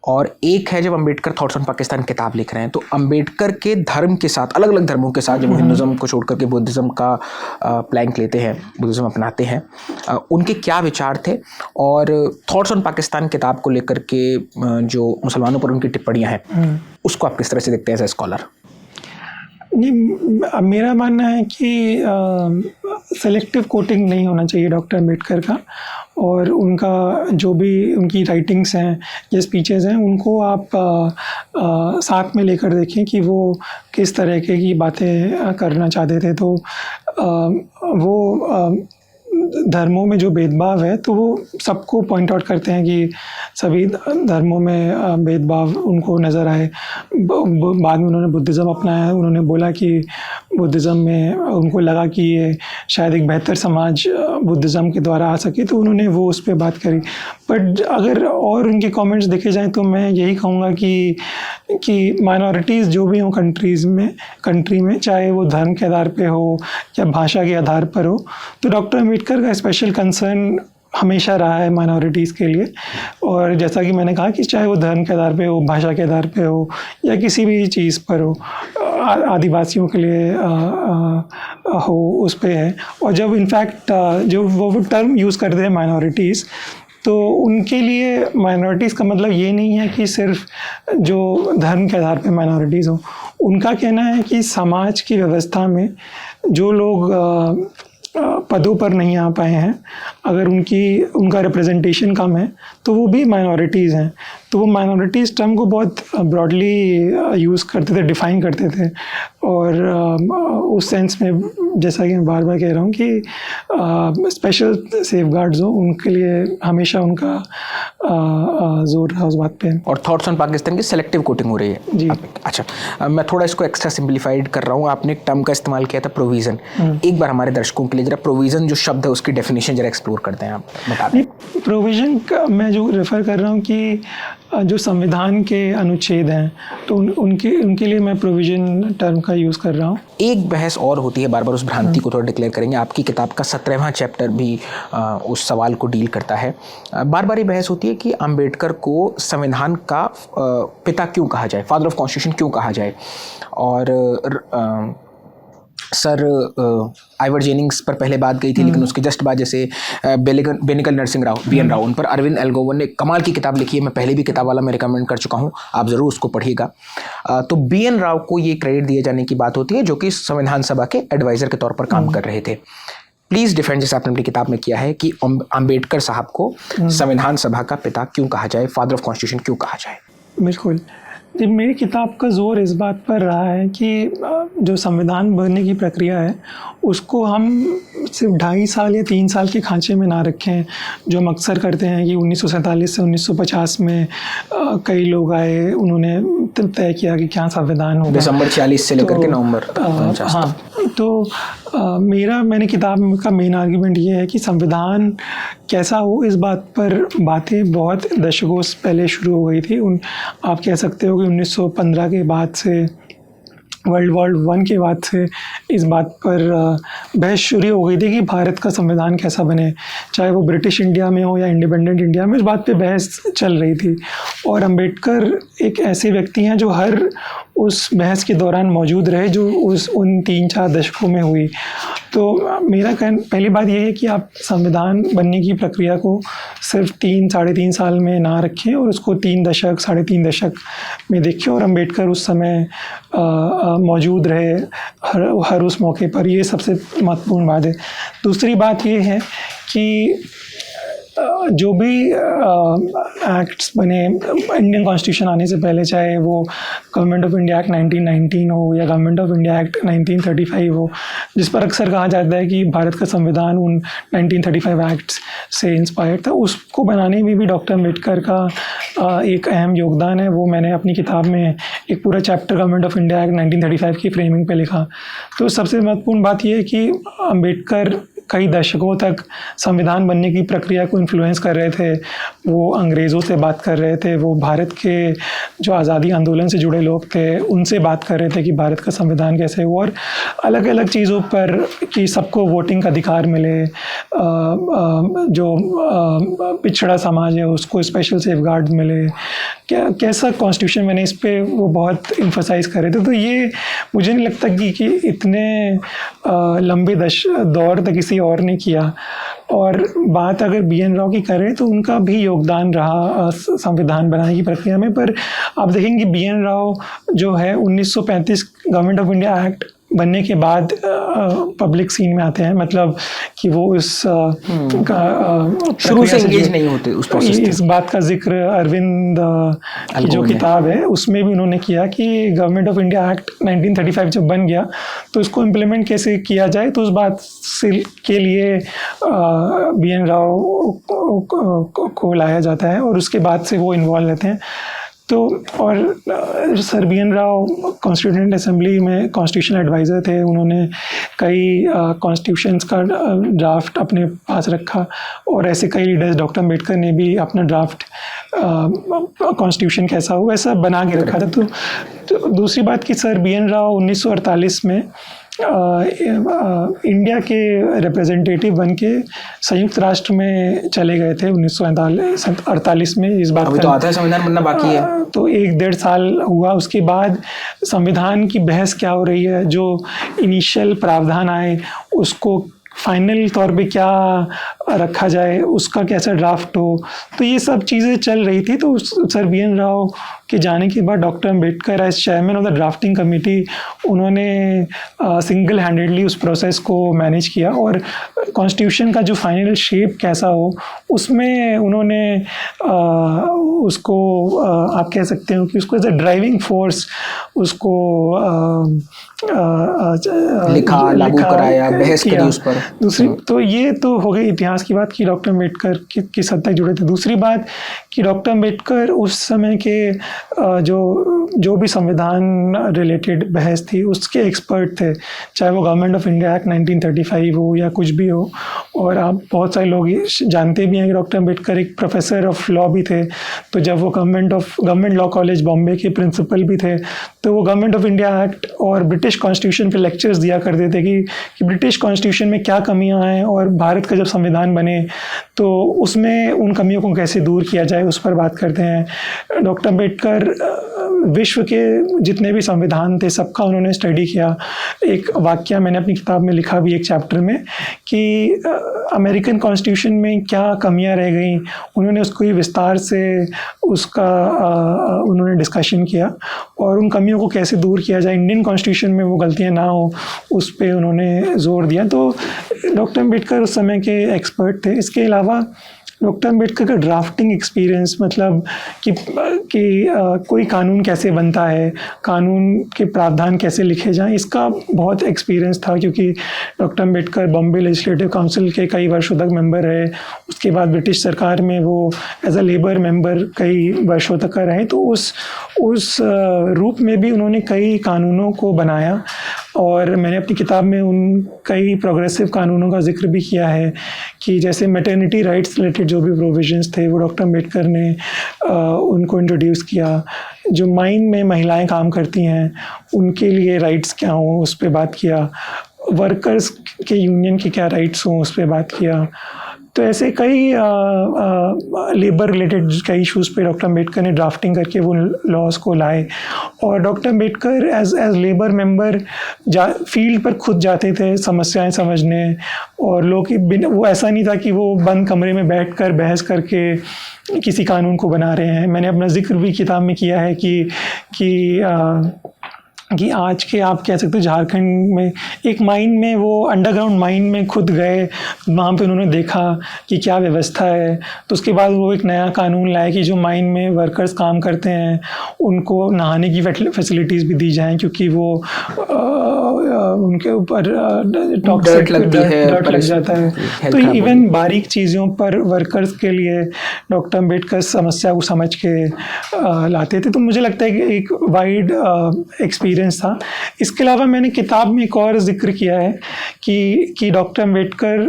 और एक है जब अंबेडकर थॉट्स ऑन पाकिस्तान किताब लिख रहे हैं। तो अंबेडकर के धर्म के साथ, अलग अलग धर्मों के साथ, जब वो हिंदुज़म को छोड़ करके बुद्धिज़्म का प्लैंक लेते हैं, बुद्धिज़्म अपनाते हैं, उनके क्या विचार थे, और थॉट्स ऑन पाकिस्तान किताब को लेकर के जो मुसलमानों पर उनकी टिप्पणियाँ हैं, उसको आप किस तरह से देखते हैं एज ए स्कॉलर? नहीं, मेरा मानना है कि सेलेक्टिव कोटिंग नहीं होना चाहिए डॉक्टर अम्बेडकर का, और उनका जो भी उनकी राइटिंग्स हैं या स्पीचेज़ हैं, उनको आप साथ में लेकर देखें कि वो किस तरह की बातें करना चाहते थे। तो वो धर्मों में जो भेदभाव है, तो वो सबको पॉइंट आउट करते हैं कि सभी धर्मों में भेदभाव उनको नज़र आए। बाद में उन्होंने बुद्धिज़्म अपनाया। उन्होंने बोला कि बुद्धिज़्म में उनको लगा कि ये शायद एक बेहतर समाज बुद्धिज़्म के द्वारा आ सके, तो उन्होंने वो उस पर बात करी। बट अगर और उनके कमेंट्स देखे जाएं तो मैं यही कहूँगा कि माइनॉरिटीज़ जो भी हों कंट्री में, चाहे वो धर्म के आधार पे हो या भाषा के आधार पर हो, तो डॉक्टर अम्बेडकर का स्पेशल कंसर्न हमेशा रहा है माइनॉरिटीज़ के लिए। और जैसा कि मैंने कहा कि चाहे वो धर्म के आधार पे हो, भाषा के आधार पे हो, या किसी भी चीज़ पर हो, आदिवासियों के लिए हो, उस पे है। और जब इनफैक्ट जो वो टर्म यूज़ करते हैं माइनॉरिटीज़, तो उनके लिए माइनॉरिटीज़ का मतलब ये नहीं है कि सिर्फ जो धर्म के आधार पे माइनॉरिटीज़ हो। उनका कहना है कि समाज की व्यवस्था में जो लोग पदों पर नहीं आ पाए हैं, अगर उनका रिप्रेजेंटेशन कम है, तो वो भी माइनॉरिटीज़ हैं। तो वो माइनॉरिटीज़ टर्म को बहुत ब्रॉडली यूज़ करते थे, डिफ़ाइन करते थे। और उस सेंस में, जैसा कि मैं बार बार कह रहा हूँ कि स्पेशल सेफगार्ड्स हो, उनके लिए हमेशा उनका जोर रहा उस बात पे। और थॉट्स ऑन पाकिस्तान की सेलेक्टिव कोटिंग हो रही है जी। अच्छा, मैं थोड़ा इसको एक्स्ट्रा सिंप्लीफाइड कर रहा हूँ। आपने एक टर्म का इस्तेमाल किया था, प्रोविज़न। एक बार हमारे दर्शकों के लिए जरा प्रोविज़न जो शब्द है उसकी डेफिनेशन जरा एक्सप्लोर करते हैं, आप बता दें। प्रोविज़न का मैं जो रेफ़र कर रहा हूँ कि जो संविधान के अनुच्छेद हैं, तो उनके लिए मैं प्रोविज़न टर्म का यूज़ कर रहा हूँ। एक बहस और होती है, बार बार उस भ्रांति को थोड़ा डिक्लेयर करेंगे। आपकी किताब का 17वां चैप्टर भी उस सवाल को डील करता है। बार बार ये बहस होती है कि अंबेडकर को संविधान का पिता क्यों कहा जाए, फादर ऑफ कॉन्स्टिट्यूशन क्यों कहा जाए। और सर आइवर जेनिंग्स पर पहले बात गई थी, लेकिन उसके जस्ट बाद जैसे बेनिकल नरसिंह राव, BN राव, उन पर अरविंद एल्गोवन ने कमाल की किताब लिखी है। मैं पहले भी किताब वाला मैं रिकमेंड कर चुका हूँ, आप ज़रूर उसको पढ़िएगा। तो BN राव को ये क्रेडिट दिए जाने की बात होती है, जो कि संविधान सभा के एडवाइज़र के तौर पर काम कर रहे थे। प्लीज़ डिफेंड, जैसे आपने अपनी किताब में किया है, कि अंबेडकर साहब को संविधान सभा का पिता क्यों कहा जाए, फादर ऑफ कॉन्स्टिट्यूशन क्यों कहा जाए। बिल्कुल। जी, मेरी किताब का जोर इस बात पर रहा है कि जो संविधान बनने की प्रक्रिया है, उसको हम सिर्फ 2.5 साल या 3 साल के खांचे में ना रखें, जो हम अक्सर करते हैं कि 1947 से 1950 में कई लोग आए, उन्होंने तय किया कि क्या संविधान होगा, दिसंबर 46 से लेकर के नवंबर 50। हाँ, तो मैंने किताब का मेन आर्गुमेंट ये है कि संविधान कैसा हो, इस बात पर बातें बहुत दशकों से पहले शुरू हो गई थी। आप कह सकते हो कि 1915 के बाद से, वर्ल्ड वॉर 1 के बाद से इस बात पर बहस शुरू हो गई थी कि भारत का संविधान कैसा बने, चाहे वो ब्रिटिश इंडिया में हो या इंडिपेंडेंट इंडिया में, इस बात पे बहस चल रही थी। और अंबेडकर एक ऐसे व्यक्ति हैं जो हर उस बहस के दौरान मौजूद रहे, जो उन 3-4 दशकों में हुई। तो मेरा पहली बात यह है कि आप संविधान बनने की प्रक्रिया को सिर्फ 3-3.5 साल में ना रखें, और उसको 3 दशक, 3.5 दशक में देखें। और अंबेडकर उस समय मौजूद रहे हर उस मौके पर, ये सबसे महत्वपूर्ण बात है। दूसरी बात ये है कि जो भी एक्ट्स बने इंडियन कॉन्स्टिट्यूशन आने से पहले, चाहे वो गवर्नमेंट ऑफ इंडिया एक्ट 1919 हो या गवर्नमेंट ऑफ इंडिया एक्ट 1935 हो, जिस पर अक्सर कहा जाता है कि भारत का संविधान उन 1935 एक्ट्स से इंस्पायर्ड था, उसको बनाने में भी डॉक्टर अम्बेडकर का एक अहम योगदान है। वो मैंने अपनी किताब में एक पूरा chapter government of India act 1935 की फ्रेमिंग पे लिखा। तो सबसे महत्वपूर्ण बात यह है कि अम्बेडकर कई दशकों तक संविधान बनने की प्रक्रिया को इन्फ्लुएंस कर रहे थे, वो अंग्रेज़ों से बात कर रहे थे, वो भारत के जो आज़ादी आंदोलन से जुड़े लोग थे उनसे बात कर रहे थे कि भारत का संविधान कैसे हुआ, और अलग अलग चीज़ों पर कि सबको वोटिंग का अधिकार मिले, जो पिछड़ा समाज है उसको स्पेशल सेफगार्ड मिले, कैसा कॉन्स्टिट्यूशन बने, इस पे वो बहुत इम्फसाइज़ कर रहे थे। तो ये मुझे नहीं लगता कि इतने लंबे दौर तक किसी और ने किया। और बात अगर BN राव की करें तो उनका भी योगदान रहा संविधान बनाने की प्रक्रिया में, पर आप देखेंगे BN राव जो है 1935 गवर्नमेंट ऑफ इंडिया एक्ट बनने के बाद पब्लिक सीन में आते हैं, मतलब कि वो उस शुरू से एंगेज नहीं होते उस प्रोसेस में। इस बात का जिक्र अरविंद की जो किताब है उसमें भी उन्होंने किया कि गवर्नमेंट ऑफ इंडिया एक्ट 1935 जब बन गया तो इसको इम्प्लीमेंट कैसे किया जाए, तो उस बात से के लिए BN राव को लाया जाता है और उसके बाद से वो इन्वॉल्व रहते हैं। तो और sir BN Rao constituent assembly में कॉन्स्टिट्यूशनल एडवाइज़र थे, उन्होंने कई कॉन्स्टिट्यूशंस का ड्राफ्ट अपने पास रखा, और ऐसे कई लीडर्स, डॉक्टर अम्बेडकर ने भी अपना ड्राफ्ट कॉन्स्टिट्यूशन कैसा हो वैसा बना के रखा था। तो दूसरी बात कि सर BN राव 1948 में इंडिया के रिप्रेजेंटेटिव बन के संयुक्त राष्ट्र में चले गए थे 1948 में। इस बात अभी तो आता है संविधान बनना बाकी है, तो 1-1.5 साल हुआ। उसके बाद संविधान की बहस क्या हो रही है, जो इनिशियल प्रावधान आए उसको फाइनल तौर पे क्या रखा जाए, उसका कैसा ड्राफ्ट हो, तो ये सब चीज़ें चल रही थी। तो सर BN राव के जाने के बाद doctor Ambedkar as chairman of the drafting committee, उन्होंने सिंगल हैंडेडली उस प्रोसेस को मैनेज किया, और कॉन्स्टिट्यूशन का जो फाइनल शेप कैसा हो उसमें उन्होंने उसको आप कह सकते हो कि उसको एज अ ड्राइविंग फोर्स उसको लिखा, लागू कराया, बहस करी उस पर। दूसरी तो ये तो हो गई इतिहास की बात कि डॉक्टर अम्बेडकर किस हद तक जुड़े थे। दूसरी बात कि डॉक्टर अम्बेडकर उस समय के जो भी संविधान रिलेटेड बहस थी उसके एक्सपर्ट थे, चाहे वो गवर्नमेंट ऑफ इंडिया एक्ट 1935 हो या कुछ भी हो। और आप बहुत सारे लोग जानते भी हैं कि डॉक्टर अम्बेडकर एक प्रोफेसर ऑफ लॉ भी थे, तो जब वो गवर्नमेंट लॉ कॉलेज बॉम्बे के प्रिंसिपल भी थे, तो वो गवर्नमेंट ऑफ इंडिया एक्ट और ब्रिटिश कॉन्स्टिट्यूशन पे लेक्चर्स दिया करते थे कि ब्रिटिश कॉन्स्टिट्यूशन में क्या कमियां हैं, और भारत का जब संविधान बने तो उसमें उन कमियों को कैसे दूर किया जाए, उस पर बात करते हैं। डॉक्टर अम्बेडकर विश्व के जितने भी संविधान थे सबका उन्होंने स्टडी किया। एक वाक्य मैंने अपनी किताब में लिखा भी एक चैप्टर में कि अमेरिकन कॉन्स्टिट्यूशन में क्या कमियां रह गई, उन्होंने उसको ही विस्तार से उसका उन्होंने डिस्कशन किया, और उन कमियों को कैसे दूर किया जाए, इंडियन कॉन्स्टिट्यूशन में वो गलतियां ना हो, उस पर उन्होंने जोर दिया। तो डॉक्टर अम्बेडकर उस समय के एक्सपर्ट थे। इसके अलावा डॉक्टर अम्बेडकर का ड्राफ्टिंग एक्सपीरियंस, मतलब कि कोई कानून कैसे बनता है, कानून के प्रावधान कैसे लिखे जाएं, इसका बहुत एक्सपीरियंस था, क्योंकि doctor Ambedkar Bombay legislative council के कई वर्षों तक मेंबर रहे। उसके बाद ब्रिटिश सरकार में वो एज अ लेबर मेंबर कई वर्षों तक रहे। तो उस रूप में भी उन्होंने कई कानूनों को बनाया, और मैंने अपनी किताब में उन कई प्रोग्रेसिव कानूनों का जिक्र भी किया है कि जैसे मैटरनिटी राइट्स रिलेटेड जो भी प्रोविजंस थे वो डॉक्टर अम्बेडकर ने उनको इंट्रोड्यूस किया। जो माइन में महिलाएं काम करती हैं उनके लिए राइट्स क्या हों उस पर बात किया, वर्कर्स के यूनियन के क्या राइट्स हों उस पर बात किया। तो ऐसे कई लेबर रिलेटेड कई इश्यूज़ पे डॉक्टर अम्बेडकर ने ड्राफ्टिंग करके वो लॉज को लाए। और doctor Ambedkar as labour member field पर खुद जाते थे समस्याएं समझने, और लोग वो ऐसा नहीं था कि वो बंद कमरे में बैठकर बहस करके किसी कानून को बना रहे हैं। मैंने अपना जिक्र भी किताब में किया है कि आज के आप कह सकते हो झारखंड में एक माइन में वो अंडरग्राउंड माइन में खुद गए, वहाँ पे उन्होंने देखा कि क्या व्यवस्था है। तो उसके बाद वो एक नया कानून लाए कि जो माइन में वर्कर्स काम करते हैं उनको नहाने की फैसिलिटीज़ भी दी जाएं, क्योंकि वो उनके ऊपर टॉक्सिक डर्ट लग जाता है। तो इवन बारीक चीज़ों पर वर्कर्स के लिए डॉक्टर अम्बेडकर समस्या को समझ के लाते थे। तो मुझे लगता है कि एक वाइड एक्सपीरियंस एक्सपीरियंस था। इसके अलावा मैंने किताब में एक और जिक्र किया है कि डॉक्टर अम्बेडकर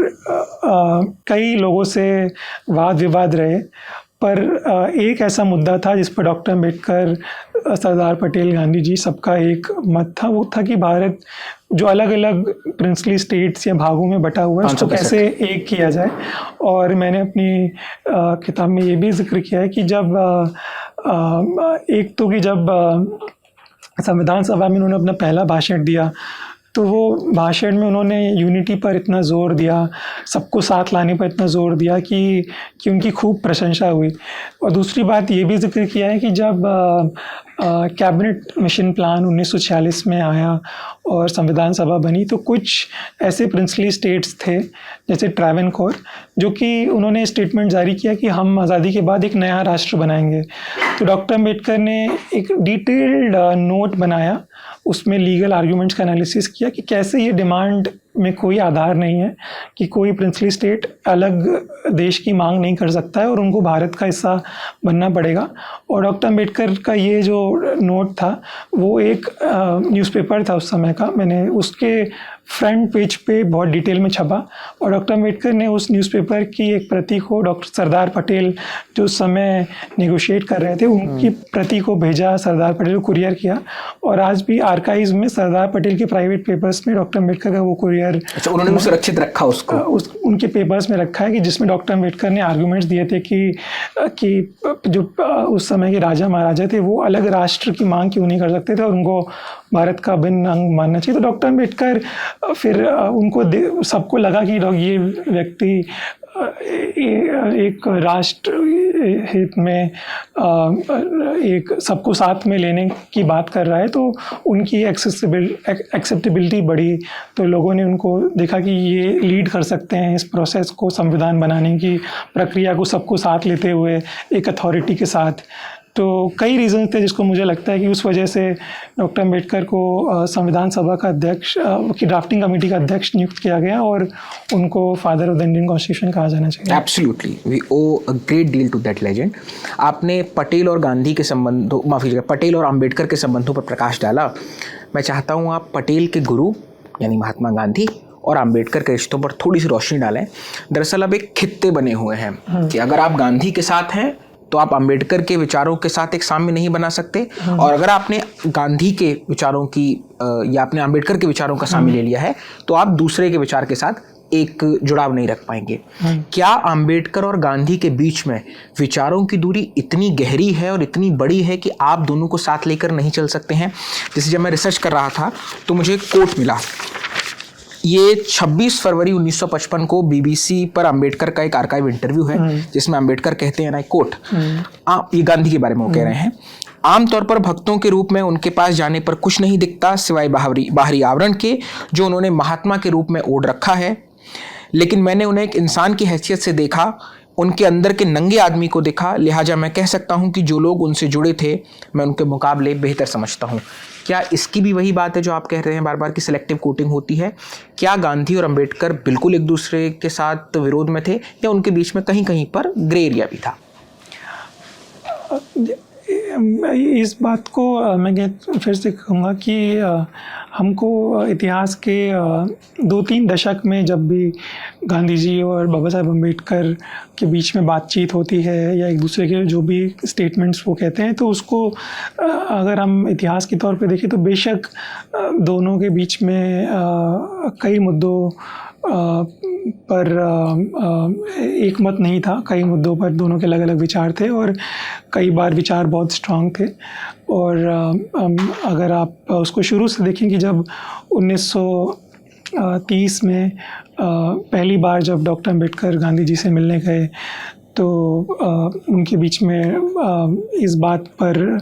कई लोगों से वाद विवाद रहे, पर एक ऐसा मुद्दा था जिस पर डॉक्टर अम्बेडकर, सरदार पटेल, गांधी जी सबका एक मत था, वो था कि भारत जो अलग अलग प्रिंसली स्टेट्स या भागों में बटा हुआ है उसको कैसे एक किया जाए। और मैंने अपनी किताब में ये भी जिक्र किया है कि जब संविधान सभा में उन्होंने अपना पहला भाषण दिया तो वो भाषण में उन्होंने यूनिटी पर इतना ज़ोर दिया, सबको साथ लाने पर इतना ज़ोर दिया कि उनकी खूब प्रशंसा हुई। और दूसरी बात ये भी जिक्र किया है कि जब कैबिनेट मिशन प्लान 1946 में आया और संविधान सभा बनी तो कुछ ऐसे प्रिंसली स्टेट्स थे जैसे ट्रावेनकोर, जो कि उन्होंने स्टेटमेंट जारी किया कि हम आज़ादी के बाद एक नया राष्ट्र बनाएंगे। तो डॉक्टर अम्बेडकर ने एक डिटेल्ड नोट बनाया, उसमें लीगल आर्ग्यूमेंट्स का एनालिसिस किया कि कैसे ये डिमांड में कोई आधार नहीं है कि कोई प्रिंसली स्टेट अलग देश की मांग नहीं कर सकता है और उनको भारत का हिस्सा बनना पड़ेगा। और डॉक्टर अम्बेडकर का ये जो नोट था वो एक न्यूज़पेपर था उस समय का, मैंने उसके फ्रंट पेज पे बहुत डिटेल में छपा और डॉक्टर अम्बेडकर ने उस न्यूज़पेपर की एक प्रति को डॉक्टर सरदार पटेल जो उस समय नेगोशिएट कर रहे थे उनकी प्रति को भेजा, सरदार पटेल को कुरियर किया। और आज भी आर्काइव्स में सरदार पटेल के प्राइवेट पेपर्स में डॉक्टर अम्बेडकर का वो कुरियर, अच्छा, उन्होंने सुरक्षित रखा उसको, उनके पेपर्स में रखा है कि जिसमें डॉक्टर अम्बेडकर ने आर्गूमेंट्स दिए थे कि जो उस समय के राजा महाराजा थे वो अलग राष्ट्र की मांग क्यों नहीं कर सकते थे और उनको भारत का अभिन्न अंग मानना चाहिए। तो डॉक्टर अम्बेडकर फिर उनको सबको लगा कि ये व्यक्ति एक राष्ट्र हित में एक सबको साथ में लेने की बात कर रहा है, तो उनकी एक्सेप्टेबिलिटी बढ़ी। तो लोगों ने उनको देखा कि ये लीड कर सकते हैं इस प्रोसेस को, संविधान बनाने की प्रक्रिया को सबको साथ लेते हुए एक अथॉरिटी के साथ। तो कई रीज़न थे जिसको मुझे लगता है कि उस वजह से डॉक्टर अम्बेडकर को संविधान सभा का अध्यक्ष की ड्राफ्टिंग कमेटी का अध्यक्ष नियुक्त किया गया और उनको father of the Indian constitution कहा जाना चाहिए। Absolutely, we owe a great deal to that legend. आपने पटेल और गांधी के संबंधों, माफ़ी कीजिएगा, पटेल और अम्बेडकर के संबंधों पर प्रकाश डाला। मैं चाहता हूँ आप पटेल के गुरु यानी महात्मा गांधी और अम्बेडकर के रिश्तों पर थोड़ी सी रोशनी डालें। दरअसल अब एक खित्ते बने हुए हैं कि अगर आप गांधी के साथ हैं तो आप अम्बेडकर के विचारों के साथ एक साम्य नहीं बना सकते, और अगर आपने गांधी के विचारों की या आपने अम्बेडकर के विचारों का साम्य ले लिया है तो आप दूसरे के विचार के साथ एक जुड़ाव नहीं रख पाएंगे। क्या अम्बेडकर और गांधी के बीच में विचारों की दूरी इतनी गहरी है और इतनी बड़ी है कि आप दोनों को साथ लेकर नहीं चल सकते हैं? जैसे जब मैं रिसर्च कर रहा था तो मुझे एक कोट मिला, ये 26 फरवरी 1955 को बीबीसी पर अम्बेडकर का एक आर्काइव इंटरव्यू है जिसमें अम्बेडकर कहते हैं ना, कोट, ये गांधी के बारे में वो कह रहे हैं, आमतौर पर भक्तों के रूप में उनके पास जाने पर कुछ नहीं दिखता सिवाय बाहरी आवरण के जो उन्होंने महात्मा के रूप में ओढ़ रखा है, लेकिन मैंने उन्हें एक इंसान की हैसियत से देखा, उनके अंदर के नंगे आदमी को देखा, लिहाजा मैं कह सकता हूं कि जो लोग उनसे जुड़े थे मैं उनके मुकाबले बेहतर समझता हूं। क्या इसकी भी वही बात है जो आप कह रहे हैं बार बार कि सिलेक्टिव कोटिंग होती है? क्या गांधी और अम्बेडकर बिल्कुल एक दूसरे के साथ विरोध में थे या उनके बीच में कहीं कहीं पर ग्रे एरिया भी था? इस बात को मैं फिर से कहूँगा कि हमको इतिहास के 2-3 दशक में जब भी गांधी जी और बाबा साहब अम्बेडकर के बीच में बातचीत होती है या एक दूसरे के जो भी स्टेटमेंट्स वो कहते हैं, तो उसको अगर हम इतिहास के तौर पे देखें तो बेशक दोनों के बीच में कई मुद्दों पर एक मत नहीं था, कई मुद्दों पर दोनों के अलग अलग विचार थे और कई बार विचार बहुत स्ट्रांग थे। और अगर आप उसको शुरू से देखें कि जब 1930 में पहली बार जब डॉक्टर अम्बेडकर गांधी जी से मिलने गए तो उनके बीच में इस बात पर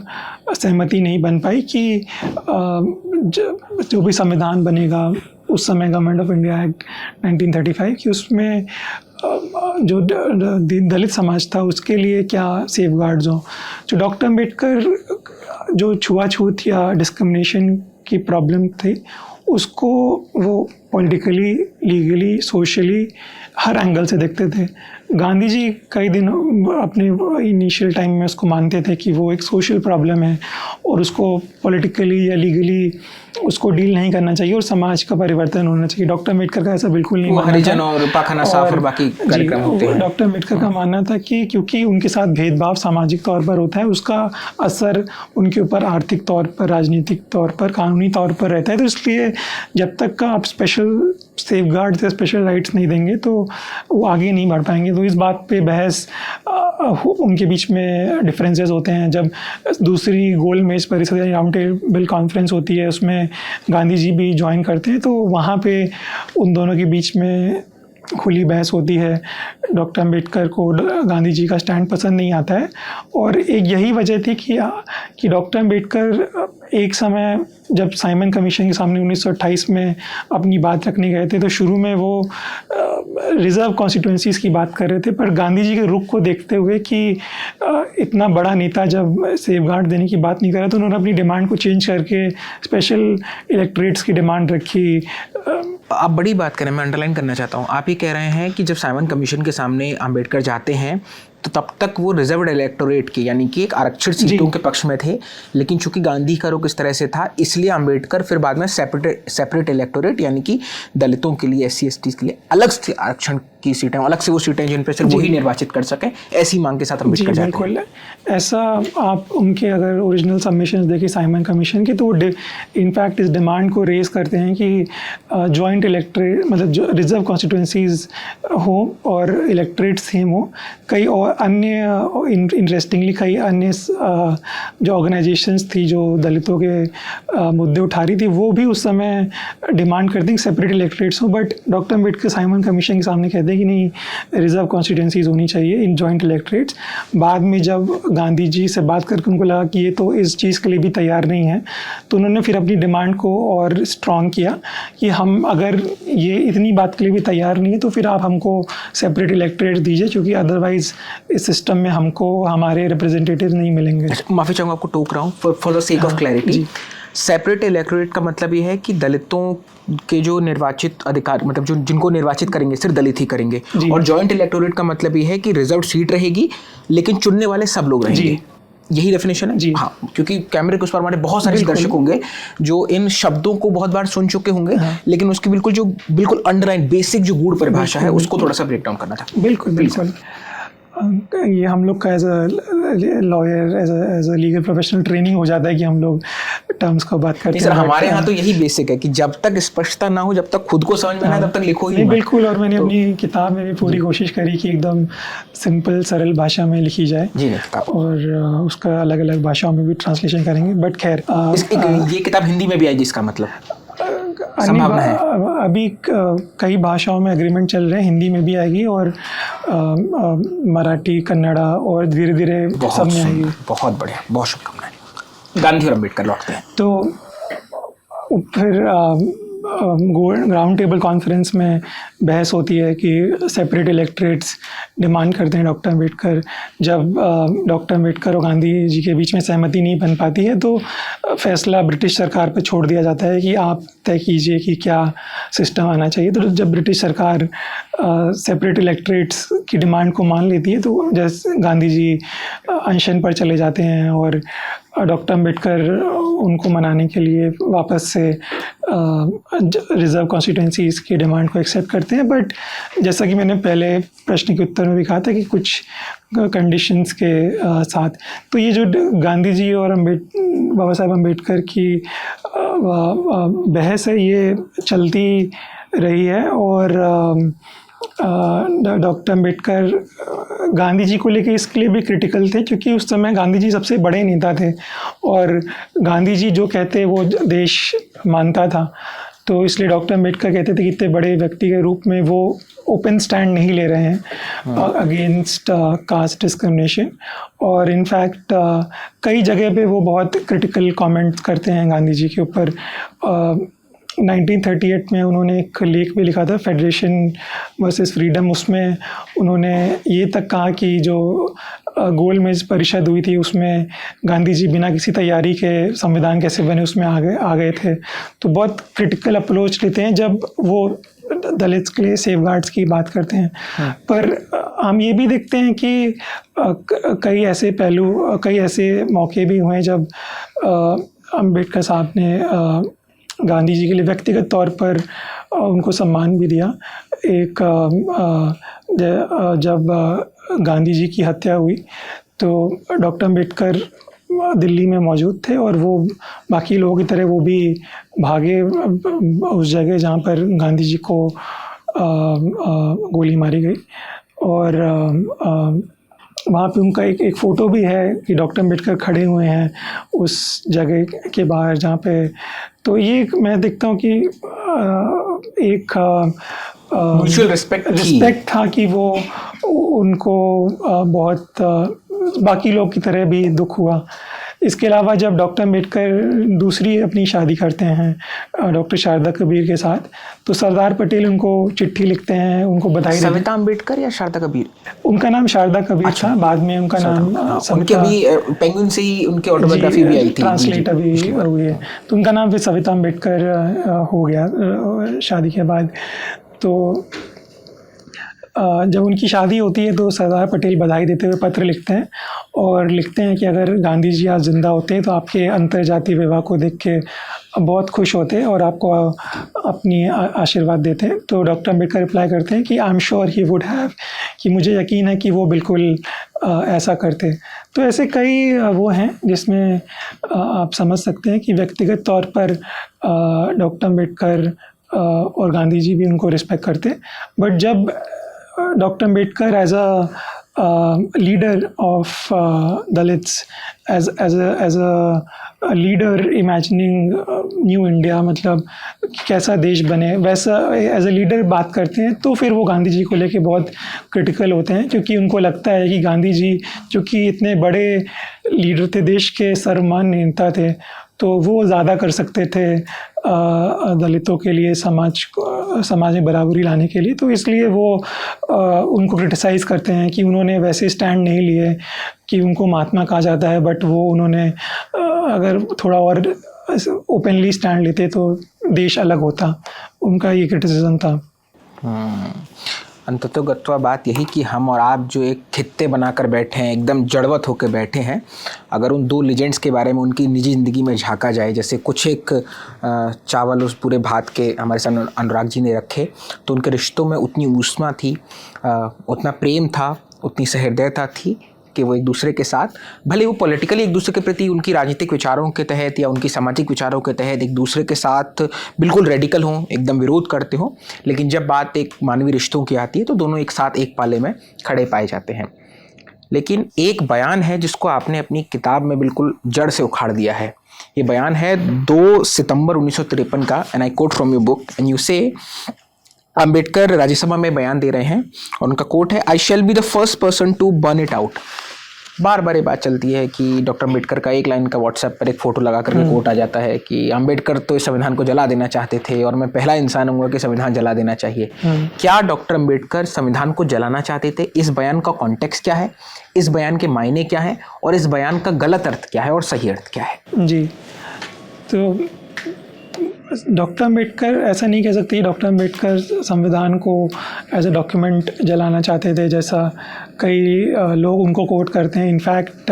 सहमति नहीं बन पाई कि जो भी संविधान बनेगा उस समय गवर्नमेंट ऑफ इंडिया एक्ट 1935 कि उसमें जो दलित समाज था उसके लिए क्या सेफगार्ड्स हों। जो डॉक्टर अम्बेडकर जो छुआछूत या डिस्क्रिमिनेशन की प्रॉब्लम थी उसको वो पॉलिटिकली, लीगली, सोशली हर एंगल से देखते थे। गांधी जी कई दिन अपने इनिशियल टाइम में उसको मानते थे कि वो एक सोशल प्रॉब्लम है और उसको पॉलिटिकली या लीगली उसको डील नहीं करना चाहिए और समाज का परिवर्तन होना चाहिए। डॉक्टर अम्बेडकर का ऐसा बिल्कुल नहीं मानना हरिजन था। और पाखाना साफ और बाकी कार्यक्रम होते हैं। डॉक्टर अम्बेडकर का मानना था कि क्योंकि उनके साथ भेदभाव सामाजिक तौर पर होता है, उसका असर उनके ऊपर आर्थिक तौर पर, राजनीतिक तौर पर, कानूनी तौर पर रहता है। तो इसलिए जब तक का आप स्पेशल सेफगार्ड से स्पेशल राइट्स नहीं देंगे तो वो आगे नहीं बढ़ पाएंगे। तो इस बात पे बहस उनके बीच में डिफरेंसेस होते हैं। जब दूसरी गोलमेज परिषद या राउंड टेबल कॉन्फ्रेंस होती है, उसमें गांधी जी भी ज्वाइन करते हैं, तो वहाँ पे उन दोनों के बीच में खुली बहस होती है। डॉक्टर अम्बेडकर को गांधी जी का स्टैंड पसंद नहीं आता है और एक यही वजह थी कि डॉक्टर अम्बेडकर एक समय जब साइमन कमीशन के सामने 1928 में अपनी बात रखने गए थे, तो शुरू में वो रिज़र्व कॉन्स्टिट्यूंसीज़ की बात कर रहे थे, पर गांधी जी के रुख को देखते हुए कि इतना बड़ा नेता जब सेफगार्ड देने की बात नहीं कर रहा, तो उन्होंने अपनी डिमांड को चेंज करके स्पेशल इलेक्टोरेट्स की डिमांड रखी। आप बड़ी बात करें, मैं अंडरलाइन करना चाहता हूँ। आप ये कह रहे हैं कि जब साइमन कमीशन के सामने अम्बेडकर जाते हैं तो तब तक वो रिजर्व्ड इलेक्टोरेट के यानी कि एक आरक्षित सीटों के पक्ष में थे, लेकिन चूंकि गांधी का रुख इस तरह से था, इसलिए अम्बेडकर फिर बाद में सेपरेट इलेक्टोरेट यानी कि दलितों के लिए, SC ST के लिए अलग से आरक्षण की सीटें, अलग से वो सीटें जिन पर सिर्फ वही निर्वाचित कर सकें, ऐसी मांग के साथ अम्बेडकर जाते हैं। बिल्कुल ऐसा आप उनके अगर ओरिजिनल सबमिशंस देखें साइमन कमीशन की, तो वो इनफैक्ट इस डिमांड को रेज करते हैं कि जॉइंट इलेक्टोरेट मतलब जो रिजर्व कॉन्स्टिट्यूंसीज हो और इलेक्टोरेट सेम हो। कई और अन्य इंटरेस्टिंगली कई अन्य जो ऑर्गेनाइजेशंस थी जो दलितों के मुद्दे उठा रही थी, वो भी उस समय डिमांड करती हैं सेपरेट इलेक्टोरेट्स हो। But doctor Ambedkar Simon commission के सामने कहते हैं कि नहीं, रिजर्व कॉन्स्टिट्यूंसीज होनी चाहिए इन जॉइंट इलेक्टोरेट्स। बाद में जब गांधी जी से बात करके उनको लगा कि ये तो इस चीज़ के लिए भी तैयार नहीं है, तो उन्होंने फिर अपनी डिमांड को और स्ट्रॉन्ग किया कि हम अगर ये इतनी बात के लिए भी तैयार नहीं है तो फिर आप हमको सेपरेट इलेक्टोरेट दीजिए, क्योंकि अदरवाइज इस सिस्टम में हमको हमारे रिप्रेजेंटेटिव नहीं मिलेंगे। माफ़ी चाहूँगा, आपको टोक रहा हूँ for the sake of clarity. Separate electorate का मतलब ये है कि दलितों के जो निर्वाचित अधिकार, मतलब जो जिनको निर्वाचित करेंगे सिर्फ दलित ही करेंगे, और जॉइंट इलेक्टोरेट का मतलब ये है कि रिजर्व सीट रहेगी लेकिन चुनने वाले सब लोग रहेंगे। यही डेफिनेशन है जी। हाँ, क्योंकि कैमरे के उस पर हमारे बहुत सारे दर्शक होंगे जो इन शब्दों को बहुत बार सुन चुके होंगे, लेकिन उसकी बिल्कुल अंडरलाइन बेसिक जो गूढ़ परिभाषा है उसको थोड़ा सा ब्रेक डाउन करना था। बिल्कुल ये हम लोग का as a lawyer, as a legal professional training हो जाता है कि हम लोग टर्म्स को बात करते हैं। हमारे यहाँ तो यही बेसिक है कि जब तक स्पष्टता ना हो, जब तक खुद को समझ में ना, तब तक लिखो ही। बिल्कुल, और मैंने अपनी किताब में भी पूरी कोशिश करी कि एकदम सिंपल सरल भाषा में लिखी जाए जी, और उसका अलग अलग भाषाओं में भी ट्रांसलेशन करेंगे। बट खैर, ये किताब हिंदी में भी आएगी इसका मतलब संभावना है? अभी कई भाषाओं में एग्रीमेंट चल रहे हैं, हिंदी में भी आएगी और मराठी, कन्नड़ा और धीरे धीरे सब में आएगी। बहुत बढ़िया, बहुत शुभकामनाएं। गांधी और अम्बेडकर लौटते हैं तो फिर राउंड टेबल कॉन्फ्रेंस में बहस होती है कि सेपरेट इलेक्टोरेट्स डिमांड करते हैं डॉक्टर अम्बेडकर। जब डॉक्टर अम्बेडकर और गांधी जी के बीच में सहमति नहीं बन पाती है तो फैसला ब्रिटिश सरकार पर छोड़ दिया जाता है कि आप तय कीजिए कि क्या सिस्टम आना चाहिए। तो जब ब्रिटिश सरकार सेपरेट इलेक्टोरेट्स की डिमांड को मान लेती है तो जैसे गांधी जी अनशन पर चले जाते हैं और डॉक्टर अम्बेडकर उनको मनाने के लिए वापस से रिजर्व कॉन्स्टिट्यूंसीज़ की डिमांड को एक्सेप्ट करते हैं। बट जैसा कि मैंने पहले प्रश्न के उत्तर में भी कहा था कि कुछ कंडीशंस के साथ, तो ये जो गांधी जी और बाबा साहब अम्बेडकर की बहस है ये चलती रही है और डॉक्टर अम्बेडकर गांधी जी को लेकर इसके लिए भी क्रिटिकल थे क्योंकि उस समय गांधी जी सबसे बड़े नेता थे और गांधी जी जो कहते वो देश मानता था। तो इसलिए डॉक्टर अम्बेडकर कहते थे कि इतने बड़े व्यक्ति के रूप में वो ओपन स्टैंड नहीं ले रहे हैं अगेंस्ट कास्ट डिस्क्रिमिनेशन। और इनफैक्ट कई जगह पे वो बहुत क्रिटिकल कमेंट्स करते हैं गांधी जी के ऊपर। 1938 में उन्होंने एक लेख भी लिखा था, फेडरेशन वर्सेस फ्रीडम। उसमें उन्होंने ये तक कहा कि जो गोलमेज परिषद हुई थी, उसमें गांधी जी बिना किसी तैयारी के संविधान कैसे बने उसमें आ गए थे। तो बहुत क्रिटिकल अप्रोच लेते हैं जब वो दलित्स के लिए सेफगार्ड्स की बात करते हैं। पर हम ये भी देखते हैं कि कई ऐसे मौके भी हुए जब अम्बेडकर साहब ने गांधी जी के लिए व्यक्तिगत तौर पर उनको सम्मान भी दिया। जब गांधी जी की हत्या हुई तो डॉक्टर अम्बेडकर दिल्ली में मौजूद थे और वो बाकी लोगों की तरह वो भी भागे उस जगह जहाँ पर गांधी जी को गोली मारी गई। और वहाँ पे उनका एक फ़ोटो भी है कि डॉक्टर अम्बेडकर खड़े हुए हैं उस जगह के बाहर जहाँ पे। तो ये मैं देखता हूँ कि एक म्यूचुअल रिस्पेक्ट था कि वो उनको बहुत बाकी लोग की तरह भी दुख हुआ। इसके अलावा जब डॉक्टर अम्बेडकर दूसरी अपनी शादी करते हैं डॉक्टर शारदा कबीर के साथ, तो सरदार पटेल उनको चिट्ठी लिखते हैं, उनको बधाई देते हैं। सविता अम्बेडकर या शारदा कबीर? उनका नाम शारदा कबीर था, बाद में उनका नाम उनके भी पेंगुइन से ही उनकी ऑटोबायोग्राफी भी आई थी, ट्रांसलेट अभी हुई है, तो उनका नाम फिर सविता अम्बेडकर हो गया शादी के बाद। तो जब उनकी शादी होती है तो सरदार पटेल बधाई देते हुए पत्र लिखते हैं और लिखते हैं कि अगर गांधी जी आज जिंदा होते तो आपके अंतर्जातीय विवाह को देख के बहुत खुश होते और आपको अपनी आशीर्वाद देते। तो डॉक्टर अम्बेडकर रिप्लाई करते हैं कि I am sure he would have, कि मुझे यकीन है कि वो बिल्कुल ऐसा करते। तो ऐसे कई वो हैं जिसमें आप समझ सकते हैं कि व्यक्तिगत तौर पर डॉक्टर अम्बेडकर और गांधी जी भी उनको रिस्पेक्ट करते। बट जब doctor Ambedkar as a leader of Dalits, as a leader imagining new India, मतलब कैसा देश बने, वैसा एज अ लीडर बात करते हैं, तो फिर वो गांधी जी को लेके बहुत क्रिटिकल होते हैं, क्योंकि उनको लगता है कि गांधी जी जो कि इतने बड़े लीडर थे, देश के सर्वमान्य नेता थे, तो वो ज़्यादा कर सकते थे दलितों के लिए, समाज में बराबरी लाने के लिए। तो इसलिए वो उनको क्रिटिसाइज़ करते हैं कि उन्होंने वैसे स्टैंड नहीं लिए कि उनको महात्मा कहा जाता है, बट वो उन्होंने अगर थोड़ा और ओपनली स्टैंड लेते तो देश अलग होता। उनका ये क्रिटिसिज्म था। अंततोगत्वा बात यही कि हम और आप जो एक खित्ते बनाकर बैठे हैं, एकदम जड़वत होकर बैठे हैं, अगर उन दो लीजेंड्स के बारे में उनकी निजी ज़िंदगी में झांका जाए, जैसे कुछ एक चावल उस पूरे भात के हमारे साथ अनुराग जी ने रखे, तो उनके रिश्तों में उतनी ऊष्मा थी, उतना प्रेम था, उतनी सहृदयता थी कि वो एक दूसरे के साथ, भले वो पॉलिटिकली एक दूसरे के प्रति उनकी राजनीतिक विचारों के तहत या उनकी सामाजिक विचारों के तहत एक दूसरे के साथ बिल्कुल रेडिकल हों, एकदम विरोध करते हों, लेकिन जब बात एक मानवीय रिश्तों की आती है तो दोनों एक साथ एक पाले में खड़े पाए जाते हैं। लेकिन एक बयान है जिसको आपने अपनी किताब में बिल्कुल जड़ से उखाड़ दिया है। ये बयान है 2 सितंबर 1953 का, and I quote from your book and you से, अम्बेडकर राज्यसभा में बयान दे रहे हैं और उनका कोट है, I shall be the first person to burn it out. बार बार ये बात चलती है कि डॉक्टर अम्बेडकर का एक लाइन का व्हाट्सएप पर एक फ़ोटो लगा करके कोट आ जाता है कि अम्बेडकर तो इस संविधान को जला देना चाहते थे और मैं पहला इंसान हूँगा कि संविधान जला देना चाहिए। क्या डॉक्टर अम्बेडकर संविधान को जलाना चाहते थे? इस बयान का कॉन्टेक्स्ट क्या है, इस बयान के मायने क्या है और इस बयान का गलत अर्थ क्या है और सही अर्थ क्या है? जी, तो डॉक्टर अम्बेडकर ऐसा नहीं कह सकते डॉक्टर अम्बेडकर संविधान को एज अ डॉक्यूमेंट जलाना चाहते थे, जैसा कई लोग उनको कोट करते हैं। इनफैक्ट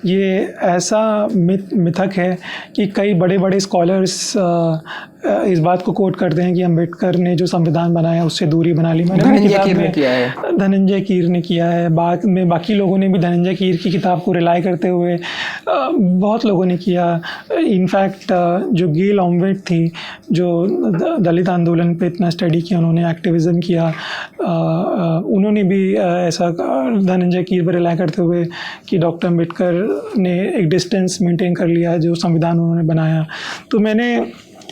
ये ऐसा मिथक है कि कई बड़े बड़े स्कॉलर्स इस बात को कोट करते हैं कि अम्बेडकर ने जो संविधान बनाया उससे दूरी बना ली। मैंने धनंजय कीर ने किया है, बाद में बाकी लोगों ने भी धनंजय कीर की किताब को रिलाई करते हुए बहुत लोगों ने किया। इनफैक्ट जो गेल ऑमवेट थी, जो दलित आंदोलन पे इतना स्टडी किया, उन्होंने एक्टिविज़म किया, उन्होंने भी ऐसा धनंजय कीर पर रिलाई करते हुए कि डॉक्टर अम्बेडकर ने एक डिस्टेंस मेंटेन कर लिया जो संविधान उन्होंने बनाया। तो मैंने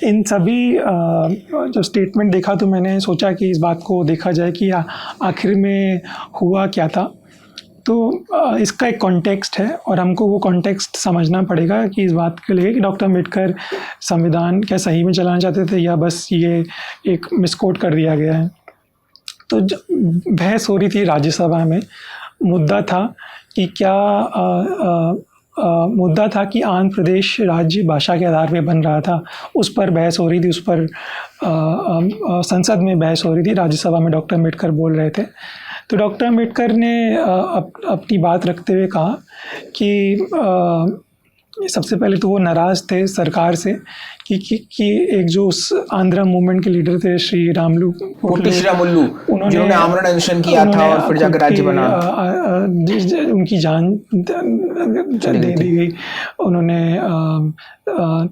इन सभी जब स्टेटमेंट देखा तो मैंने सोचा कि इस बात को देखा जाए कि आखिर में हुआ क्या था। तो इसका एक कॉन्टेक्स्ट है और हमको वो कॉन्टेक्स्ट समझना पड़ेगा कि इस बात के लिए कि डॉक्टर अम्बेडकर संविधान क्या सही में चलाना चाहते थे या बस ये एक मिसकोट कर दिया गया है। तो बहस हो रही थी राज्यसभा में मुद्दा था कि मुद्दा था कि आंध्र प्रदेश राज्य भाषा के आधार पे बन रहा था। उस पर बहस हो रही थी, उस पर संसद में बहस हो रही थी, राज्यसभा में डॉक्टर अम्बेडकर बोल रहे थे। तो डॉक्टर अम्बेडकर ने अपनी बात रखते हुए कहा कि सबसे पहले तो वो नाराज़ थे सरकार से कि एक जो उस आंध्रा मूवमेंट के लीडर थे श्री रामुलु, उन्होंने आमरण अनशन किया था और फिर जाकर राज्य बना, उनकी जान दे दी गई उन्होंने।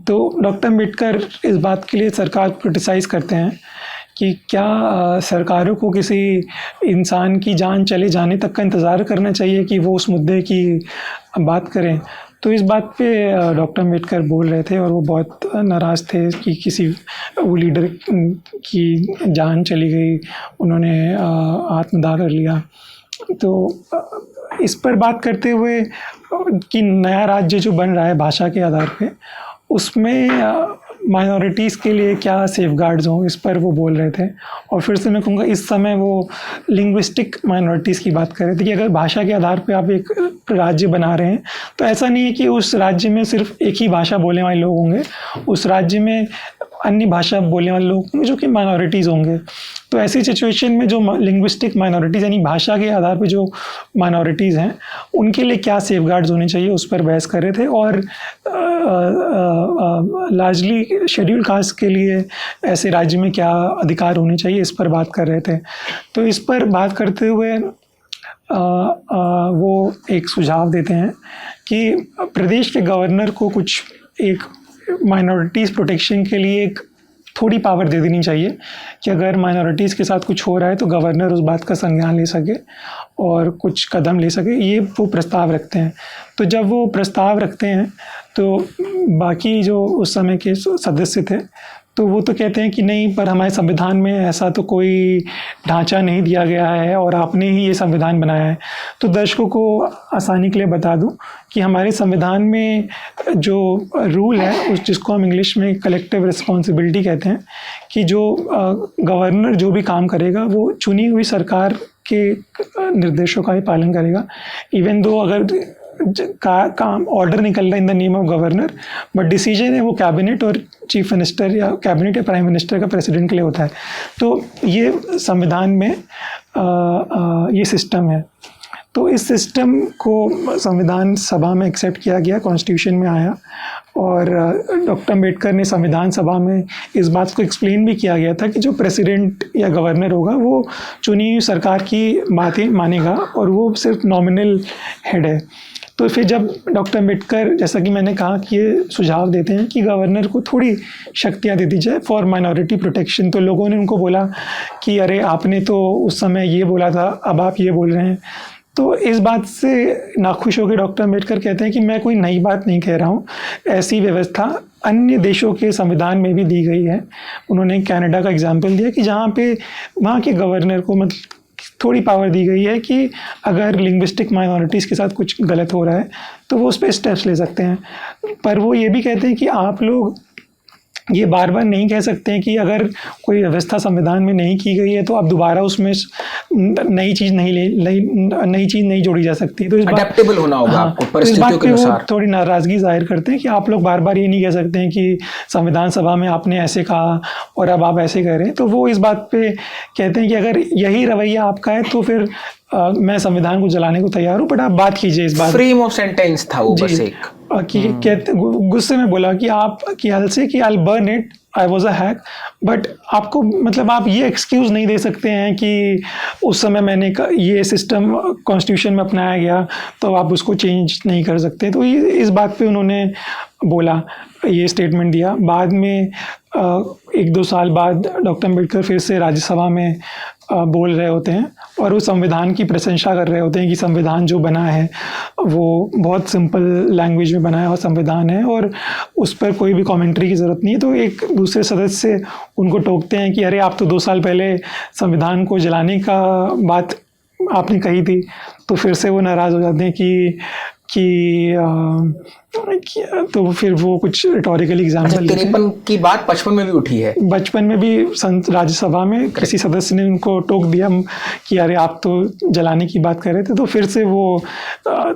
तो डॉक्टर अम्बेडकर इस बात के लिए सरकार को क्रिटिसाइज़ करते हैं कि क्या सरकारों को किसी इंसान की जान चले जाने तक का इंतज़ार करना चाहिए कि वो उस मुद्दे की बात करें। तो इस बात पे डॉक्टर अम्बेडकर बोल रहे थे और वो बहुत नाराज़ थे कि किसी वो लीडर की जान चली गई, उन्होंने आत्मदाह कर लिया। तो इस पर बात करते हुए कि नया राज्य जो बन रहा है भाषा के आधार पे, उसमें माइनॉरिटीज़ के लिए क्या सेफगार्ड्स हों, इस पर वो बोल रहे थे। और फिर से मैं कहूँगा इस समय वो लिंग्विस्टिक माइनॉरिटीज़ की बात कर रहे थे कि अगर भाषा के आधार पे आप एक राज्य बना रहे हैं तो ऐसा नहीं है कि उस राज्य में सिर्फ एक ही भाषा बोलने वाले लोग होंगे, उस राज्य में अन्य भाषा बोलने वाले लोग होंगे जो कि माइनॉरिटीज़ होंगे। तो ऐसी सिचुएशन में जो लिंग्विस्टिक माइनॉरिटीज़ यानी भाषा के आधार पे जो माइनॉरिटीज़ हैं उनके लिए क्या सेफगार्ड्स होने चाहिए, उस पर बहस कर रहे थे। और लार्जली शेड्यूल कास्ट के लिए ऐसे राज्य में क्या अधिकार होने चाहिए, इस पर बात कर रहे थे। तो इस पर बात करते हुए वो एक सुझाव देते हैं कि प्रदेश के गवर्नर को कुछ एक माइनॉरिटीज़ प्रोटेक्शन के लिए एक थोड़ी पावर दे देनी चाहिए कि अगर माइनॉरिटीज़ के साथ कुछ हो रहा है तो गवर्नर उस बात का संज्ञान ले सके और कुछ कदम ले सके, ये वो प्रस्ताव रखते हैं। तो जब वो प्रस्ताव रखते हैं तो बाकी जो उस समय के सदस्य थे तो वो तो कहते हैं कि नहीं, पर हमारे संविधान में ऐसा तो कोई ढांचा नहीं दिया गया है और आपने ही ये संविधान बनाया है। तो दर्शकों को आसानी के लिए बता दूं कि हमारे संविधान में जो रूल है उस जिसको हम इंग्लिश में कलेक्टिव रिस्पॉन्सिबिलिटी कहते हैं कि जो गवर्नर जो भी काम करेगा वो चुनी हुई सरकार के निर्देशों का ही पालन करेगा। इवन दो अगर काम ऑर्डर निकल रहा है in the name of governor, but decision है वो कैबिनेट और चीफ मिनिस्टर या कैबिनेट या प्राइम मिनिस्टर का प्रेसिडेंट के लिए होता है। तो ये संविधान में ये सिस्टम है। तो इस सिस्टम को संविधान सभा में एक्सेप्ट किया गया, कॉन्स्टिट्यूशन में आया और डॉक्टर अम्बेडकर ने संविधान सभा में इस बात को एक्सप्लेन भी किया गया था कि जो प्रेसिडेंट या गवर्नर होगा वो चुनी हुई सरकार की बातें मानेगा और वो सिर्फ नॉमिनल हेड है। तो फिर जब डॉक्टर अम्बेडकर, जैसा कि मैंने कहा, कि ये सुझाव देते हैं कि गवर्नर को थोड़ी शक्तियाँ दे दी जाए फॉर माइनॉरिटी प्रोटेक्शन, तो लोगों ने उनको बोला कि अरे आपने तो उस समय ये बोला था, अब आप ये बोल रहे हैं। तो इस बात से नाखुश होकर डॉक्टर अम्बेडकर कहते हैं कि मैं कोई नई बात नहीं कह रहा हूँ, ऐसी व्यवस्था अन्य देशों के संविधान में भी दी गई है। उन्होंने कनाडा का एग्जाम्पल दिया कि जहाँ पे वहाँ के गवर्नर को मतलब थोड़ी पावर दी गई है कि अगर लिंग्विस्टिक माइनॉरिटीज़ के साथ कुछ गलत हो रहा है तो वो उस पर स्टेप्स ले सकते हैं। पर वो ये भी कहते हैं कि आप लोग ये बार बार नहीं कह सकते हैं कि अगर कोई व्यवस्था संविधान में नहीं की गई है तो आप दोबारा उसमें नई चीज़ नहीं जोड़ी जा सकती। तो इस अडैप्टेबल होना होगा आपको परिस्थितियों के अनुसार। थोड़ी नाराज़गी जाहिर करते हैं कि आप लोग बार बार ये नहीं कह सकते हैं कि संविधान सभा में आपने ऐसे कहा और अब आप ऐसे कह रहे हैं। तो वो इस बात पे कहते हैं कि अगर यही रवैया आपका है तो फिर मैं संविधान को जलाने को तैयार हूँ, बट आप बात कीजिए इस बात। फ्रीडम ऑफ सेंटेंस था वो बस एक कि गुस्से में बोला कि आप कि हल से कि I burn it, I was a hack. But आपको मतलब आप ये एक्सक्यूज़ नहीं दे सकते हैं कि उस समय मैंने ये सिस्टम कॉन्स्टिट्यूशन में अपनाया गया तो आप उसको चेंज नहीं कर सकते। तो ये इस बात पे उन्होंने बोला, ये स्टेटमेंट दिया। बाद में 1-2 साल बाद डॉक्टर अम्बेडकर फिर से राज्यसभा में बोल रहे होते हैं और वो संविधान की प्रशंसा कर रहे होते हैं कि संविधान जो बना है वो बहुत सिंपल लैंग्वेज में बनाया हुआ संविधान है और उस पर कोई भी कमेंट्री की ज़रूरत नहीं है। तो एक दूसरे सदस्य उनको टोकते हैं कि अरे आप तो 2 साल पहले संविधान को जलाने का बात आपने कही थी। तो फिर से वो नाराज़ हो जाते हैं कि तो फिर वो कुछ रिटोरिकल एग्जाम्पल। 53 की बात 55 में भी उठी है। बचपन में भी राज्यसभा में किसी सदस्य ने उनको टोक दिया कि अरे आप तो जलाने की बात कर रहे थे, तो फिर से वो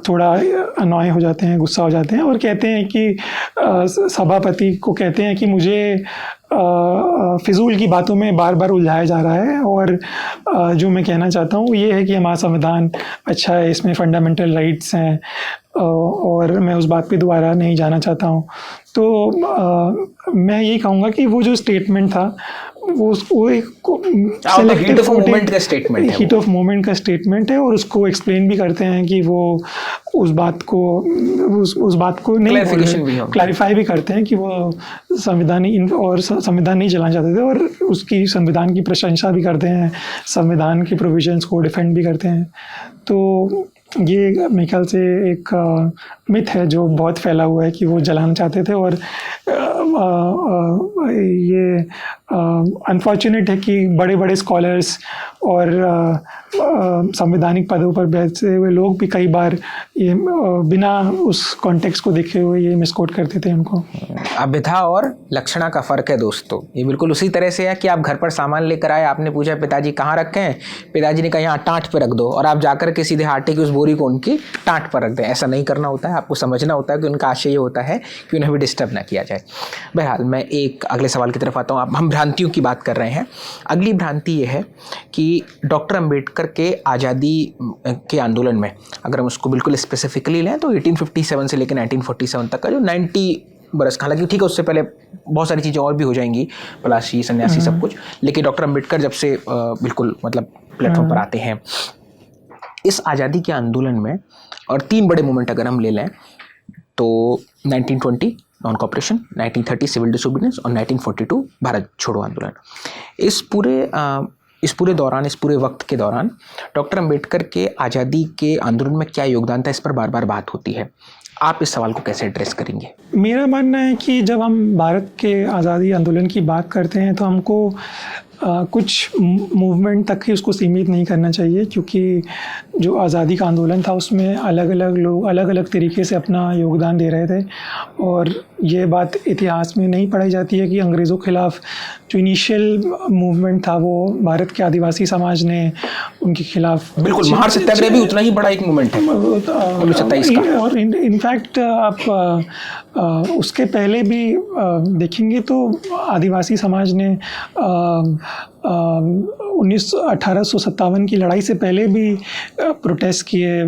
थोड़ा अनॉय हो जाते हैं, गुस्सा हो जाते हैं और कहते हैं कि सभापति को कहते हैं कि मुझे फिजूल की बातों में बार बार उलझाया जा रहा है, और जो मैं कहना चाहता हूँ ये है कि हमारा संविधान अच्छा है, इसमें फंडामेंटल राइट्स हैं, और मैं उस बात पे दोबारा नहीं जाना चाहता हूँ। तो मैं यही कहूँगा कि वो जो स्टेटमेंट था वो एक हीट ऑफ मोमेंट का स्टेटमेंट है, हीट ऑफ मोमेंट का स्टेटमेंट है, और उसको एक्सप्लेन भी करते हैं कि वो उस बात को नहीं क्लैरिफाई भी करते हैं कि वो संविधान नहीं चलाना चाहते थे, और उसकी संविधान की प्रशंसा भी करते हैं, संविधान के प्रोविजंस को डिफेंड भी करते हैं। तो ये मेरे ख्याल से एक मिथ है जो बहुत फैला हुआ है कि वो जलाना चाहते थे, और ये अनफॉर्चुनेट है कि बड़े बड़े स्कॉलर्स और संवैधानिक पदों पर बैठे हुए लोग भी कई बार ये बिना उस कॉन्टेक्स्ट को देखे हुए ये मिसकोट करते थे उनको। अभिधा और लक्षणा का फ़र्क है दोस्तों, ये बिल्कुल उसी तरह से है कि आप घर पर सामान लेकर आए, आपने पूछा पिताजी कहाँ रखे हैं, पिताजी ने कहा यहाँ टाँट पर रख दो, और आप जाकर के सीधे आटे की उस बोरी को उनकी टाँट पर रख दें। ऐसा नहीं करना होता है, आपको समझना होता है कि उनका आशय ये होता है कि उन्हें भी डिस्टर्ब ना किया जाए। बहरहाल मैं एक अगले सवाल की तरफ आता हूँ। अब हम भ्रांतियों की बात कर रहे हैं। अगली भ्रांति ये है कि डॉक्टर अम्बेडकर के आज़ादी के आंदोलन में अगर हम उसको बिल्कुल स्पेसिफिकली लें तो 1857 से लेकर 1947 तक का जो 90 बरस, हालांकि ठीक है उससे पहले बहुत सारी चीज़ें और भी हो जाएंगी, पलाशी, सन्यासी, सब कुछ, लेकिन डॉक्टर अम्बेडकर जब से बिल्कुल मतलब प्लेटफॉर्म पर आते हैं इस आज़ादी के आंदोलन में, और 3 बड़े मूवमेंट अगर हम ले लें तो 1920 नॉन कॉपरेशन, 1930 सिविल डिसोबीडियंस और 1942 भारत छोड़ो आंदोलन। इस पूरे दौरान, इस पूरे वक्त के दौरान डॉक्टर अम्बेडकर के आज़ादी के आंदोलन में क्या योगदान था, इस पर बार बार बात होती है। आप इस सवाल को कैसे एड्रेस करेंगे? मेरा मानना है कि जब हम भारत के आज़ादी आंदोलन की बात करते हैं तो हमको कुछ मूवमेंट तक ही उसको सीमित नहीं करना चाहिए, क्योंकि जो आज़ादी का आंदोलन था उसमें अलग अलग लोग अलग अलग तरीके से अपना योगदान दे रहे थे, और ये बात इतिहास में नहीं पढ़ाई जाती है कि अंग्रेज़ों के खिलाफ जो इनिशियल मूवमेंट था वो भारत के आदिवासी समाज ने उनके खिलाफ, बिल्कुल महार सत्याग्रह भी उतना ही बड़ा एक मूवमेंट है 1927 का, और इनफैक्ट आप उसके पहले भी देखेंगे तो आदिवासी समाज ने 1857 की लड़ाई से पहले भी प्रोटेस्ट किए,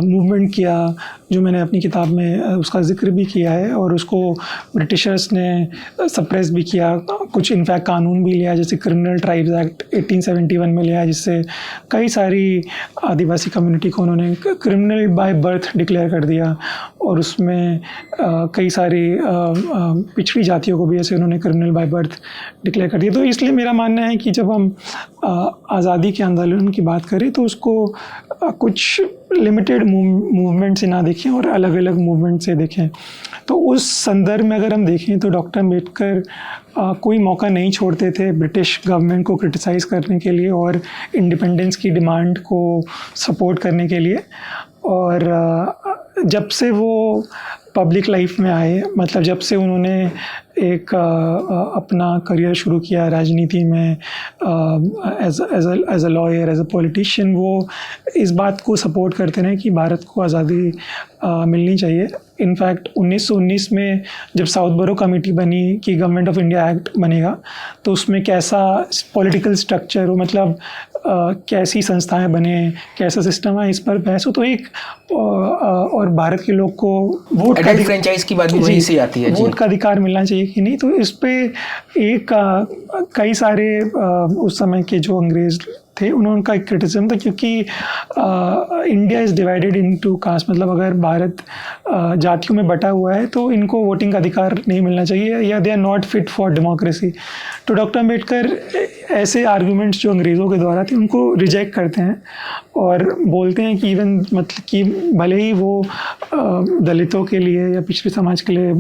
मूवमेंट किया, जो मैंने अपनी किताब में उसका जिक्र भी किया है, और उसको ब्रिटिशर्स ने सप्रेस भी किया। कुछ इनफैक्ट कानून भी लिया, जैसे क्रिमिनल ट्राइब्स एक्ट 1871 में लिया, जिससे कई सारी आदिवासी कम्युनिटी को उन्होंने क्रिमिनल बाय बर्थ डिक्लेयर कर दिया, और उसमें कई सारी पिछड़ी जातियों को भी ऐसे उन्होंने क्रिमिनल बाय बर्थ डिक्लेयर कर दिया। तो इसलिए मेरा मानना है कि जब हम आज़ादी के आंदोलन की बात करें तो उसको कुछ लिमिटेड मूवमेंट से ना देखें और अलग अलग मूवमेंट से देखें। तो उस संदर्भ में अगर हम देखें तो डॉक्टर अम्बेडकर कोई मौका नहीं छोड़ते थे ब्रिटिश गवर्नमेंट को क्रिटिसाइज़ करने के लिए और इंडिपेंडेंस की डिमांड को सपोर्ट करने के लिए। और जब से वो पब्लिक लाइफ में आए, मतलब जब से उन्होंने एक अपना करियर शुरू किया राजनीति में as a lawyer, as a politician, वो इस बात को सपोर्ट करते रहे कि भारत को आज़ादी मिलनी चाहिए। इनफैक्ट 1919 में जब साउथ बरो कमेटी बनी कि गवर्नमेंट ऑफ इंडिया एक्ट बनेगा, तो उसमें कैसा पॉलिटिकल स्ट्रक्चर हो, मतलब कैसी संस्थाएं बने, कैसा सिस्टम है, इस पर बहस हो। तो एक और भारत के लोग को वोट का फ्रेंचाइज की बात भी वहीं से आती है, वोट का अधिकार मिलना चाहिए कि नहीं। तो इस पे एक कई सारे उस समय के जो अंग्रेज थे उनका एक क्रिटिसिज्म था, क्योंकि India is divided into caste, मतलब अगर भारत जातियों में बटा हुआ है तो इनको वोटिंग का अधिकार नहीं मिलना चाहिए, या they are not fit for democracy. तो डॉक्टर अम्बेडकर ऐसे आर्गूमेंट्स जो अंग्रेज़ों के द्वारा थे उनको रिजेक्ट करते हैं और बोलते हैं कि इवन मतलब कि भले ही वो दलितों के लिए या पिछड़े समाज के लिए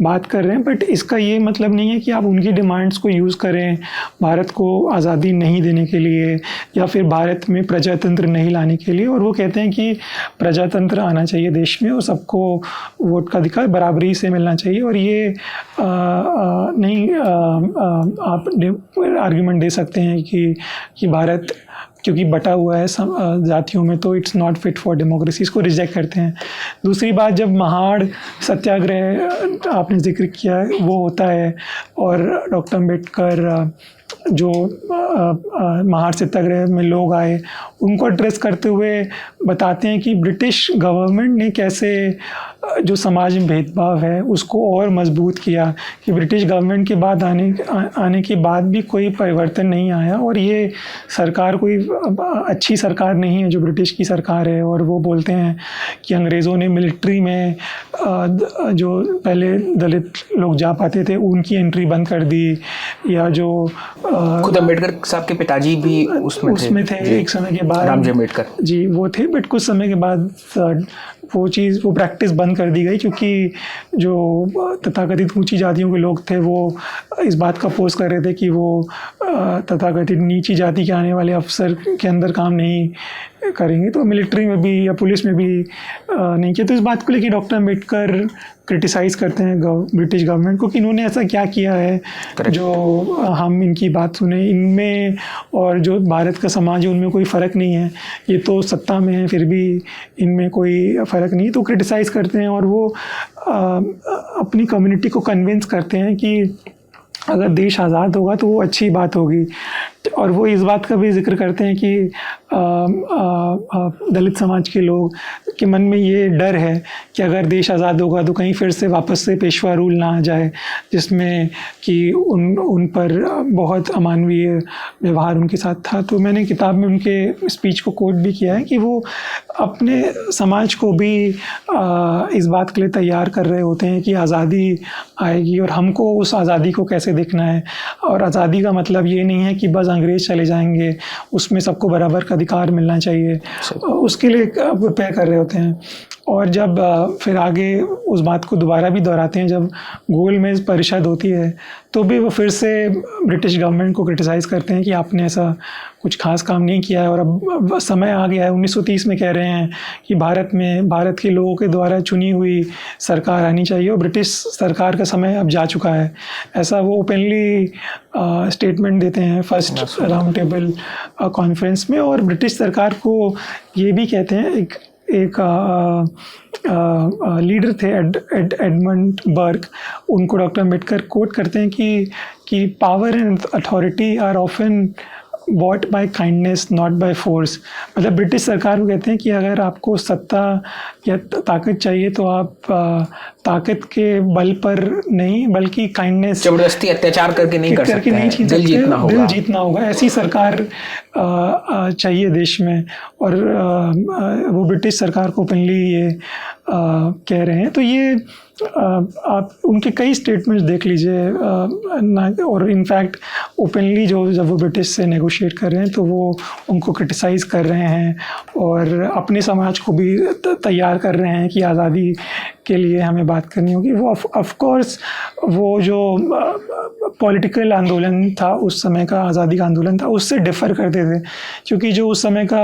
बात कर रहे हैं, बट इसका ये मतलब नहीं है कि आप उनकी डिमांड्स को यूज़ करें भारत को आज़ादी नहीं देने के लिए, या फिर भारत में प्रजातंत्र नहीं लाने के लिए। और वो कहते हैं कि प्रजातंत्र आना चाहिए देश में और सबको वोट का अधिकार बराबरी से मिलना चाहिए। और ये नहीं आप आर्ग्यूमेंट दे सकते हैं कि भारत क्योंकि बटा हुआ है जातियों में, तो it's not fit for democracy, इसको रिजेक्ट करते हैं। दूसरी बात, जब महाड़ सत्याग्रह आपने जिक्र किया है वो होता है और डॉक्टर अम्बेडकर जो महाड़ सत्याग्रह में लोग आए उनको एड्रेस करते हुए बताते हैं कि ब्रिटिश गवर्नमेंट ने कैसे जो समाज में भेदभाव है उसको और मजबूत किया, कि ब्रिटिश गवर्नमेंट के बाद आने के बाद भी कोई परिवर्तन नहीं आया और ये सरकार कोई अच्छी सरकार नहीं है जो ब्रिटिश की सरकार है। और वो बोलते हैं कि अंग्रेज़ों ने मिलिट्री में जो पहले दलित लोग जा पाते थे उनकी एंट्री बंद कर दी, या जो खुद अम्बेडकर साहब के पिताजी भी उसमें थे एक समय के बाद, रामजी अम्बेडकर जी वो थे, बट कुछ समय के बाद वो प्रैक्टिस बंद कर दी गई क्योंकि जो तथाकथित ऊंची जातियों के लोग थे वो इस बात का अपोज कर रहे थे कि वो तथाकथित नीची जाति के आने वाले अफसर के अंदर काम नहीं करेंगे, तो मिलिट्री में भी या पुलिस में भी नहीं किया। तो इस बात को लेकर डॉक्टर अम्बेडकर क्रिटिसाइज़ करते हैं ब्रिटिश गवर्नमेंट को कि इन्होंने ऐसा क्या किया है जो हम इनकी बात सुने, इनमें और जो भारत का समाज है उनमें कोई फ़र्क नहीं है, ये तो सत्ता में है फिर भी इनमें कोई फ़र्क नहीं, तो क्रिटिसाइज़ करते हैं। और वो अपनी कम्युनिटी को कन्विंस करते हैं कि अगर देश आज़ाद होगा तो वो अच्छी बात होगी। और वो इस बात का भी जिक्र करते हैं कि दलित समाज के लोग के मन में ये डर है कि अगर देश आज़ाद होगा तो कहीं फिर से वापस से पेशवा रूल ना आ जाए, जिसमें कि उन पर बहुत अमानवीय व्यवहार उनके साथ था। तो मैंने किताब में उनके स्पीच को कोट भी किया है कि वो अपने समाज को भी इस बात के लिए तैयार कर रहे होते हैं कि आज़ादी आएगी और हमको उस आज़ादी को कैसे देखना है। और आज़ादी का मतलब ये नहीं है कि बस अंग्रेज़ चले जाएंगे, उसमें सबको बराबर का अधिकार मिलना चाहिए, उसके लिए प्रिपेयर कर रहे होते हैं। और जब फिर आगे उस बात को दोबारा भी दोहराते हैं जब गोलमेज परिषद होती है, तो भी वो फिर से ब्रिटिश गवर्नमेंट को क्रिटिसाइज़ करते हैं कि आपने ऐसा कुछ खास काम नहीं किया है और अब समय आ गया है। 1930 में कह रहे हैं कि भारत के लोगों के द्वारा चुनी हुई सरकार आनी चाहिए और ब्रिटिश सरकार का समय अब जा चुका है, ऐसा वो ओपनली स्टेटमेंट देते हैं फर्स्ट राउंड टेबल कॉन्फ्रेंस में। और ब्रिटिश सरकार को ये भी कहते हैं, एक लीडर थे एडमंड बर्ग, उनको डॉक्टर अम्बेडकर कोट करते हैं कि power and authority are often bought by kindness not by force. मतलब ब्रिटिश सरकार को कहते हैं कि अगर आपको सत्ता या ताकत चाहिए तो आप ताकत के बल पर नहीं बल्कि काइंडनेस, जबरदस्ती अत्याचार करके नहीं कर सकते, दिल जीतना होगा, ऐसी सरकार चाहिए देश में। और वो ब्रिटिश सरकार को ओपनली ये कह रहे हैं। तो ये आप उनके कई स्टेटमेंट्स देख लीजिए और इनफैक्ट ओपनली जब वो ब्रिटिश से नेगोशिएट कर रहे हैं तो वो उनको क्रिटिसाइज़ कर रहे हैं और अपने समाज को भी तैयार कर रहे हैं कि आज़ादी के लिए हमें बात करनी होगी। वो ऑफ कोर्स वो जो पॉलिटिकल आंदोलन था उस समय का, आज़ादी का आंदोलन था, उससे डिफ़र करते थे, क्योंकि जो उस समय का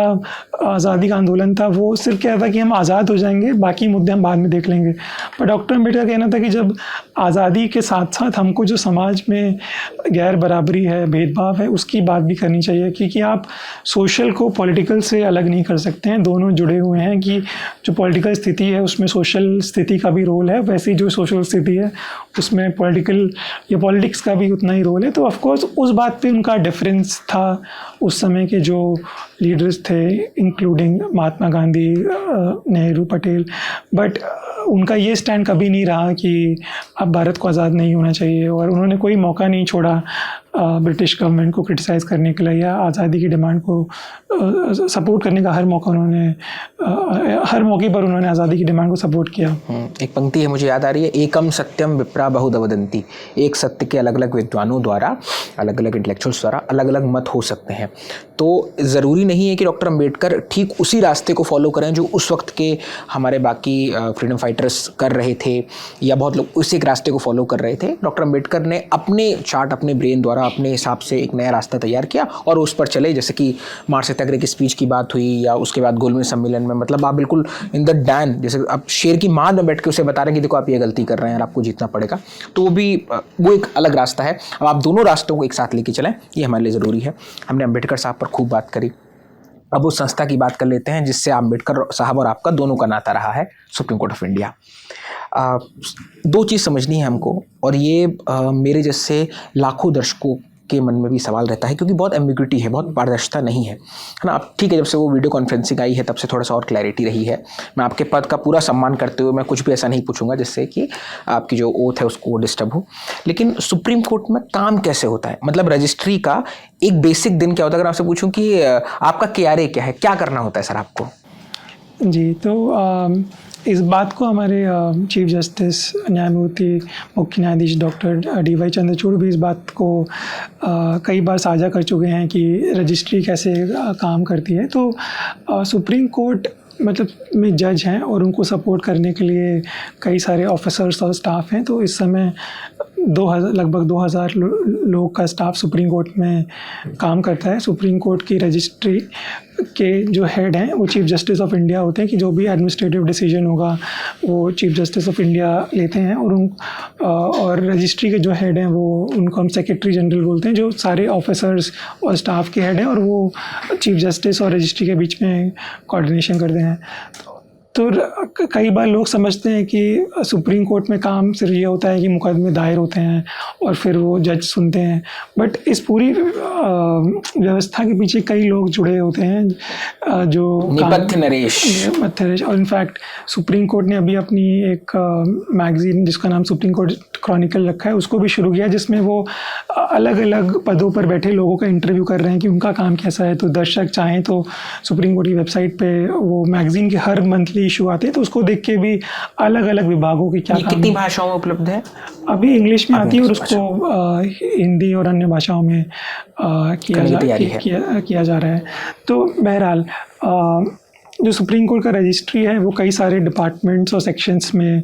आज़ादी का आंदोलन था वो सिर्फ क्या था कि हम आज़ाद हो जाएंगे, बाकी मुद्दे हम बाद में देख लेंगे। पर डॉक्टर अम्बेडकर कहना था कि जब आज़ादी के साथ साथ हमको जो समाज में गैर बराबरी है, भेदभाव है, उसकी बात भी करनी चाहिए, क्योंकि आप सोशल को पॉलिटिकल से अलग नहीं कर सकते हैं, दोनों जुड़े हुए हैं। कि जो पॉलिटिकल स्थिति है उसमें सोशल स्थिति का भी रोल है, वैसे ही जो सोशल स्थिति है उसमें पॉलिटिकल या पॉलिटिक्स का भी उतना ही रोल है। तो ऑफ कोर्स उस बात पे उनका डिफरेंस था उस समय के जो लीडर्स थे, इंक्लूडिंग महात्मा गांधी, नेहरू, पटेल। बट उनका ये स्टैंड कभी नहीं रहा कि अब भारत को आज़ाद नहीं होना चाहिए, और उन्होंने कोई मौका नहीं छोड़ा ब्रिटिश गवर्नमेंट को क्रिटिसाइज़ करने के लिए या आज़ादी की डिमांड को सपोर्ट करने का हर मौके पर उन्होंने आज़ादी की डिमांड को सपोर्ट किया। एक पंक्ति है मुझे याद आ रही है, एकम सत्यम विप्रा बहुधा वदन्ति। एक सत्य के अलग अलग विद्वानों द्वारा, अलग अलग इंटेलेक्चुअल्स द्वारा अलग अलग मत हो सकते हैं। तो ज़रूरी नहीं है कि डॉक्टर अम्बेडकर ठीक उसी रास्ते को फॉलो करें जो उस वक्त के हमारे बाकी फ्रीडम फाइटर्स कर रहे थे, या बहुत लोग उसी एक रास्ते को फॉलो कर रहे थे। डॉक्टर अम्बेडकर ने अपने चार्ट, अपने ब्रेन द्वारा अपने हिसाब से एक नया रास्ता तैयार किया और उस पर चले, जैसे कि मार्क सत्याग्रह की स्पीच की बात हुई या उसके बाद गोलमेज सम्मेलन में, मतलब आप बिल्कुल इन द डैन, जैसे आप शेर की मान में बैठ के उसे बता रहे हैं कि देखो आप ये गलती कर रहे हैं और आपको जीतना पड़ेगा, तो वो एक अलग रास्ता है। अब आप दोनों रास्तों को एक साथ लेके चलें, ये हमारे लिए ज़रूरी है। हमने अम्बेडकर साहब पर खूब बात करी, अब उस संस्था की बात कर लेते हैं जिससे अम्बेडकर साहब और आपका दोनों का नाता रहा है, सुप्रीम कोर्ट ऑफ इंडिया। दो चीज़ समझनी है हमको, और ये मेरे जैसे लाखों दर्शकों के मन में भी सवाल रहता है, क्योंकि बहुत एम्बिग्विटी है, बहुत पारदर्शिता नहीं है ना। अब ठीक है, जब से वो वीडियो कॉन्फ्रेंसिंग आई है तब से थोड़ा सा और क्लैरिटी रही है। मैं आपके पद का पूरा सम्मान करते हुए मैं कुछ भी ऐसा नहीं पूछूंगा जिससे कि आपकी जो ओथ है उसको डिस्टर्ब हो। लेकिन सुप्रीम कोर्ट में काम कैसे होता है, मतलब रजिस्ट्री का एक बेसिक दिन क्या होता है? अगर आपसे पूछूं कि आपका KRA क्या है, क्या करना होता है सर आपको? जी, तो इस बात को हमारे चीफ जस्टिस न्यायमूर्ति मुख्य न्यायाधीश डॉक्टर DY चंद्रचूड़ भी इस बात को कई बार साझा कर चुके हैं कि रजिस्ट्री कैसे काम करती है। तो सुप्रीम कोर्ट मतलब में जज हैं और उनको सपोर्ट करने के लिए कई सारे ऑफिसर्स और स्टाफ हैं। तो इस समय लगभग 2000 लोग का स्टाफ सुप्रीम कोर्ट में काम करता है। सुप्रीम कोर्ट की रजिस्ट्री के जो हेड हैं वो चीफ जस्टिस ऑफ इंडिया होते हैं, कि जो भी एडमिनिस्ट्रेटिव डिसीजन होगा वो चीफ जस्टिस ऑफ इंडिया लेते हैं। और रजिस्ट्री के जो हेड हैं वो उनको हम सेक्रेटरी जनरल बोलते हैं, जो सारे ऑफिसर्स और स्टाफ के हेड हैं, और वो चीफ जस्टिस और रजिस्ट्री के बीच में कोऑर्डिनेशन करते हैं। तो कई बार लोग समझते हैं कि सुप्रीम कोर्ट में काम सिर्फ ये होता है कि मुकदमे दायर होते हैं और फिर वो जज सुनते हैं, बट इस पूरी व्यवस्था के पीछे कई लोग जुड़े होते हैं जो नेपथ्य नरेश। और इनफैक्ट सुप्रीम कोर्ट ने अभी अपनी एक मैगजीन जिसका नाम सुप्रीम कोर्ट क्रॉनिकल रखा है, उसको भी शुरू किया, जिसमें वो अलग अलग पदों पर बैठे लोगों का इंटरव्यू कर रहे हैं कि उनका काम कैसा है। तो दर्शक चाहें तो सुप्रीम कोर्ट की वेबसाइट पे वो मैगजीन के हर मंथली इशू आते हैं, तो उसको देख के भी अलग अलग विभागों की क्या कितनी भाषाओं में उपलब्ध है? अभी इंग्लिश में आती है और उसको हिंदी और अन्य भाषाओं में किया जा रहा है। तो बहरहाल जो सुप्रीम कोर्ट का रजिस्ट्री है वो कई सारे डिपार्टमेंट्स और सेक्शंस में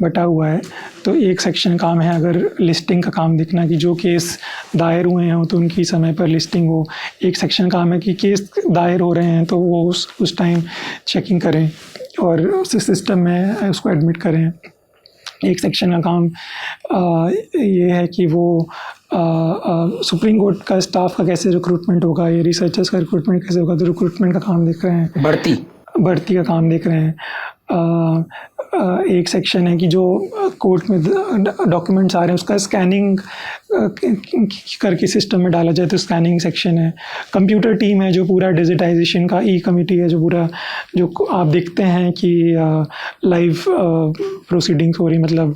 बटा हुआ है। तो एक सेक्शन काम है अगर लिस्टिंग का काम देखना, कि जो केस दायर हुए हैं तो उनकी समय पर लिस्टिंग हो। एक सेक्शन काम है कि केस दायर हो रहे हैं तो वो उस टाइम चेकिंग करें और उस सिस्टम में उसको एडमिट करें। एक सेक्शन का काम ये है कि वो सुप्रीम कोर्ट का स्टाफ का कैसे रिक्रूटमेंट होगा, ये रिसर्चर्स का रिक्रूटमेंट कैसे होगा, तो रिक्रूटमेंट का काम देख रहे हैं। भर्ती का काम देख रहे हैं। एक सेक्शन है कि जो कोर्ट में डॉक्यूमेंट्स आ रहे हैं उसका स्कैनिंग करके सिस्टम में डाला जाए, तो स्कैनिंग सेक्शन है। कंप्यूटर टीम है जो पूरा डिजिटाइजेशन का, कमेटी है जो पूरा, जो आप देखते हैं कि लाइव प्रोसीडिंग्स हो रही, मतलब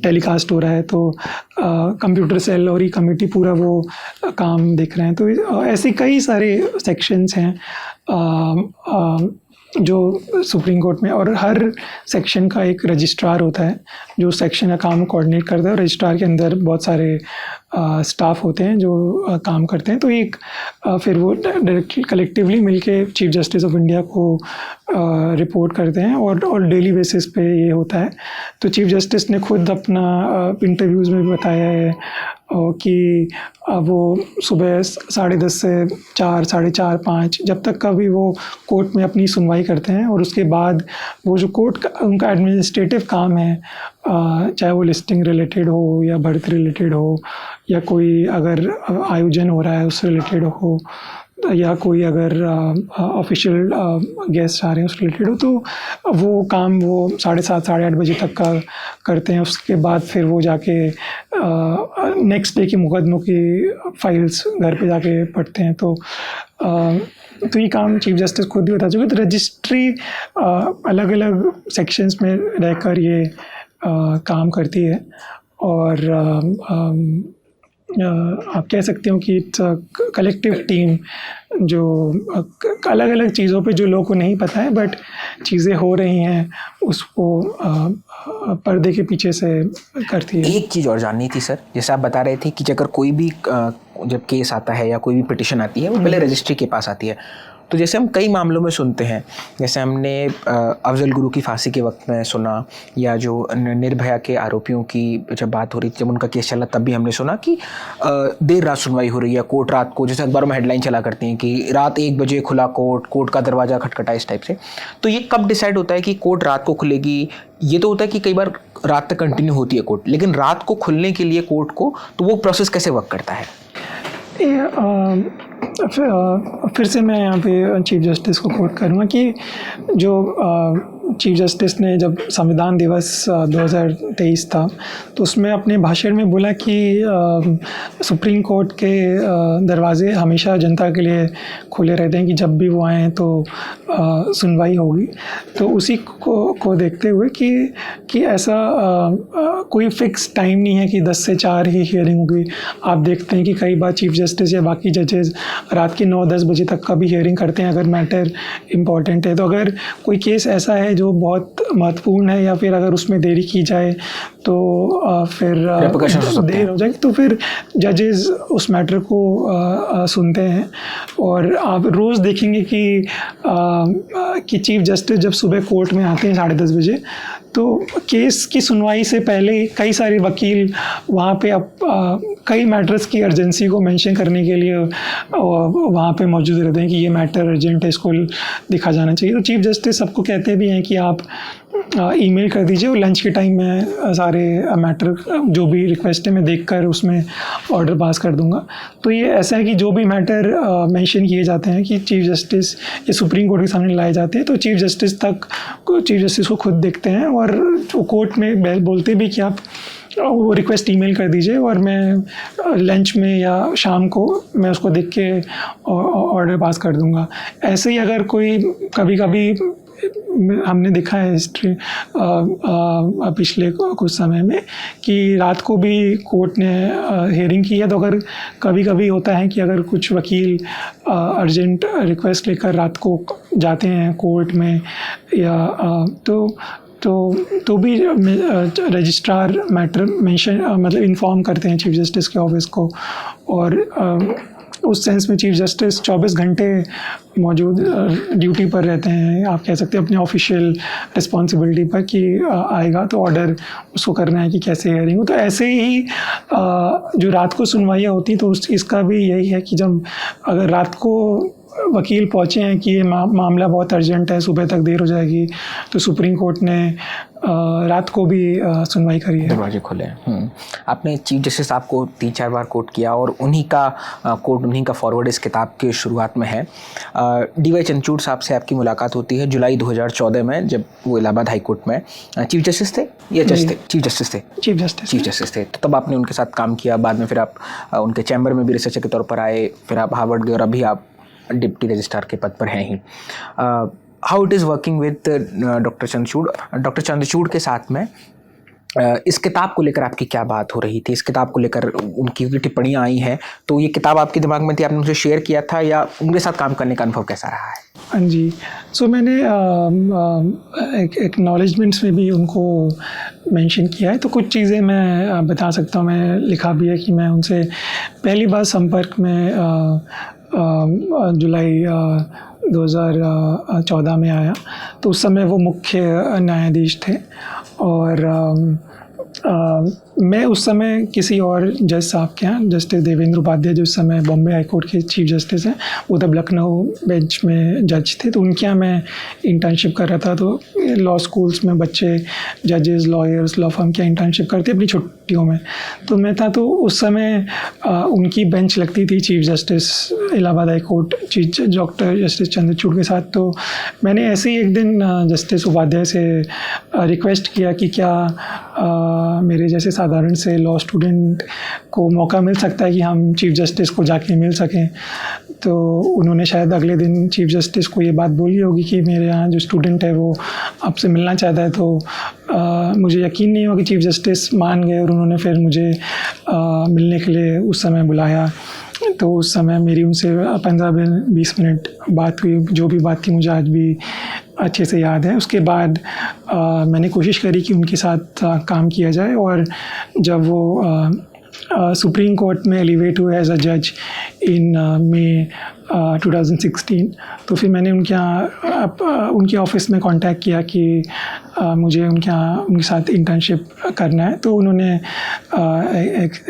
टेलीकास्ट हो रहा है, तो कंप्यूटर सेल और कमेटी पूरा वो काम देख रहे हैं। तो ऐसे कई सारे सेक्शंस हैं जो सुप्रीम कोर्ट में, और हर सेक्शन का एक रजिस्ट्रार होता है जो सेक्शन का काम कोऑर्डिनेट करता है, और रजिस्ट्रार के अंदर बहुत सारे स्टाफ होते हैं जो काम करते हैं। तो एक फिर वो डायरेक्टली कलेक्टिवली मिलके चीफ जस्टिस ऑफ इंडिया को रिपोर्ट करते हैं, और डेली बेसिस पे ये होता है। तो चीफ जस्टिस ने खुद अपना इंटरव्यूज़ में भी बताया है कि वो सुबह 10:30 से 4, 4:30, 5 जब तक का भी वो कोर्ट में अपनी सुनवाई करते हैं, और उसके बाद वो जो कोर्ट का उनका एडमिनिस्ट्रेटिव काम है, चाहे वो लिस्टिंग रिलेटेड हो या भर्ती रिलेटेड हो, या कोई अगर आयोजन हो रहा है उससे रिलेटेड हो, या कोई अगर ऑफिशियल गेस्ट आ रहे हैं उससे रिलेटेड हो, तो वो काम वो 7:30, 8:30 बजे तक का करते हैं। उसके बाद फिर वो जाके नेक्स्ट डे के मुकदमों की फाइल्स घर पे जाके पढ़ते हैं। तो ये काम चीफ जस्टिस खुद ही बता चुके। तो रजिस्ट्री अलग अलग सेक्शंस में रहकर ये काम करती है, और आप कह सकते हो कि इट्स कलेक्टिव टीम जो अलग अलग चीज़ों पे जो लोगों को नहीं पता है बट चीज़ें हो रही हैं उसको पर्दे के पीछे से करती है। एक चीज़ और जाननी थी सर, जैसे आप बता रहे थे कि अगर कोई भी जब केस आता है या कोई भी पिटिशन आती है वो पहले रजिस्ट्री के पास आती है, तो जैसे हम कई मामलों में सुनते हैं, जैसे हमने अफजल गुरु की फांसी के वक्त में सुना, या जो निर्भया के आरोपियों की जब बात हो रही थी, जब उनका केस चला तब भी हमने सुना कि देर रात सुनवाई हो रही है, कोर्ट रात को, जैसे अखबारों में हेडलाइन चला करती हैं कि रात 1 बजे खुला कोर्ट का दरवाज़ा खटखटा, इस टाइप से। तो ये कब डिसाइड होता है कि कोर्ट रात को खुलेगी? ये तो होता है कि कई बार रात तक कंटिन्यू होती है कोर्ट, लेकिन रात को खुलने के लिए कोर्ट को, तो वो प्रोसेस कैसे वर्क करता है? फिर से मैं यहाँ पे चीफ जस्टिस को कोट करूँगा कि जो चीफ जस्टिस ने जब संविधान दिवस 2023 था तो उसमें अपने भाषण में बोला कि सुप्रीम कोर्ट के दरवाजे हमेशा जनता के लिए खुले रहते हैं, कि जब भी वो आएँ तो सुनवाई होगी। तो उसी को देखते हुए कि ऐसा कोई फिक्स टाइम नहीं है कि 10 से 4 ही हियरिंग होगी। आप देखते हैं कि कई बार चीफ जस्टिस या बाकी जजेस रात के 9-10 बजे तक का भी हियरिंग करते हैं अगर मैटर इम्पॉर्टेंट है। तो अगर कोई केस ऐसा है जो बहुत महत्वपूर्ण है या फिर अगर उसमें देरी की जाए तो फिर देर हो जाएगी, तो फिर जजेस उस मैटर को सुनते हैं। और आप रोज़ देखेंगे कि चीफ जस्टिस जब सुबह कोर्ट में आते हैं 10:30 बजे, तो केस की सुनवाई से पहले कई सारे वकील वहाँ पे कई मैटर्स की अर्जेंसी को मेंशन करने के लिए वहाँ पे मौजूद रहते हैं कि ये मैटर अर्जेंट है, इसको लिखा जाना चाहिए। तो चीफ जस्टिस सबको कहते भी हैं कि आप ईमेल कर दीजिए और लंच के टाइम में सारे मैटर जो भी रिक्वेस्ट है मैं देखकर उसमें ऑर्डर पास कर दूंगा। तो ये ऐसा है कि जो भी मैटर मेंशन किए जाते हैं कि चीफ जस्टिस ये सुप्रीम कोर्ट के सामने लाए जाते हैं, तो चीफ जस्टिस को खुद देखते हैं और कोर्ट में बोलते भी कि आप वो रिक्वेस्ट ईमेल कर दीजिए और मैं लंच में या शाम को मैं उसको देख के ऑर्डर पास कर दूंगा। ऐसे ही अगर कोई कभी हमने देखा है हिस्ट्री पिछले कुछ समय में कि रात को भी कोर्ट ने हियरिंग की है। तो अगर कभी होता है कि अगर कुछ वकील अर्जेंट रिक्वेस्ट लेकर रात को जाते हैं कोर्ट में या तो भी रजिस्ट्रार मैटर मेंशन मतलब इन्फॉर्म करते हैं चीफ जस्टिस के ऑफिस को। और उस सेंस में चीफ जस्टिस 24 घंटे मौजूद ड्यूटी पर रहते हैं, आप कह सकते हैं अपने ऑफिशियल रिस्पॉन्सिबिलिटी पर, कि आएगा तो ऑर्डर उसको करना है कि कैसे हियरिंग हो। तो ऐसे ही जो रात को सुनवाइयाँ होती तो इसका भी यही है कि जब अगर रात को वकील पहुँचे हैं कि ये मामला बहुत अर्जेंट है, सुबह तक देर हो जाएगी, तो सुप्रीम कोर्ट ने रात को भी सुनवाई करी है, दरवाजे खोले हैं। आपने चीफ जस्टिस साहब को 3-4 बार कोट किया और उन्हीं का फॉरवर्ड इस किताब के शुरुआत में है। DY चंद्रचूड़ साहब से आपकी मुलाकात होती है जुलाई 2014 में, जब वो इलाहाबाद हाई कोर्ट में चीफ जस्टिस थे या जज थे? चीफ जस्टिस थे। तो तब आपने उनके साथ काम किया, बाद में फिर आप उनके चैम्बर में भी रिसर्चर के तौर पर आए, फिर आप हार्वर्ड गए और अभी आप डिप्टी रजिस्ट्रार के पद पर हैं ही। How it is working with doctor Chandrachud के साथ में इस किताब को लेकर आपकी क्या बात हो रही थी? इस किताब को लेकर उनकी टिप्पणियाँ आई हैं, तो ये किताब आपके दिमाग में थी, आपने मुझे शेयर किया था, या उनके साथ काम करने का अनुभव कैसा रहा है? हाँ जी, सो मैंने एक्नॉलेजमेंट्स में भी उनको मेंशन किया है। तो कुछ चीज़ें मैं बता सकता हूँ, मैं लिखा भी है कि मैं उनसे पहली बार संपर्क में जुलाई 2014 में आया। तो उस समय वो मुख्य न्यायाधीश थे और मैं उस समय किसी और जज साहब के यहाँ, जस्टिस देवेंद्र उपाध्याय जो उस समय बॉम्बे हाई कोर्ट के चीफ जस्टिस हैं, वो तब लखनऊ बेंच में जज थे, तो उनके यहाँ मैं इंटर्नशिप कर रहा था। तो लॉ स्कूल्स में बच्चे जजेस, लॉयर्स, लॉ फर्म के इंटर्नशिप करते अपनी छुट्टियों में, तो मैं था। तो उस समय उनकी बेंच लगती थी chief justice Allahabad high court, chief doctor justice Chandrachud के साथ। तो मैंने ऐसे ही एक दिन जस्टिस उपाध्याय से रिक्वेस्ट किया कि क्या मेरे जैसे साधारण से लॉ स्टूडेंट को मौका मिल सकता है कि हम चीफ जस्टिस को जाके मिल सकें। तो उन्होंने शायद अगले दिन चीफ जस्टिस को ये बात बोली होगी कि मेरे यहाँ जो स्टूडेंट है वो आपसे मिलना चाहता है। तो मुझे यकीन नहीं हुआ कि चीफ जस्टिस मान गए और उन्होंने फिर मुझे मिलने के लिए उस समय बुलाया। तो उस समय मेरी उनसे 15-20 मिनट बात हुई, जो भी बात थी मुझे आज भी अच्छे से याद है। उसके बाद मैंने कोशिश करी कि उनके साथ काम किया जाए, और जब वो सुप्रीम कोर्ट में एलिवेट हुए एज अ जज इन मई 2016। तो फिर मैंने उनके ऑफिस में कांटेक्ट किया कि मुझे उनके साथ इंटर्नशिप करना है। तो उन्होंने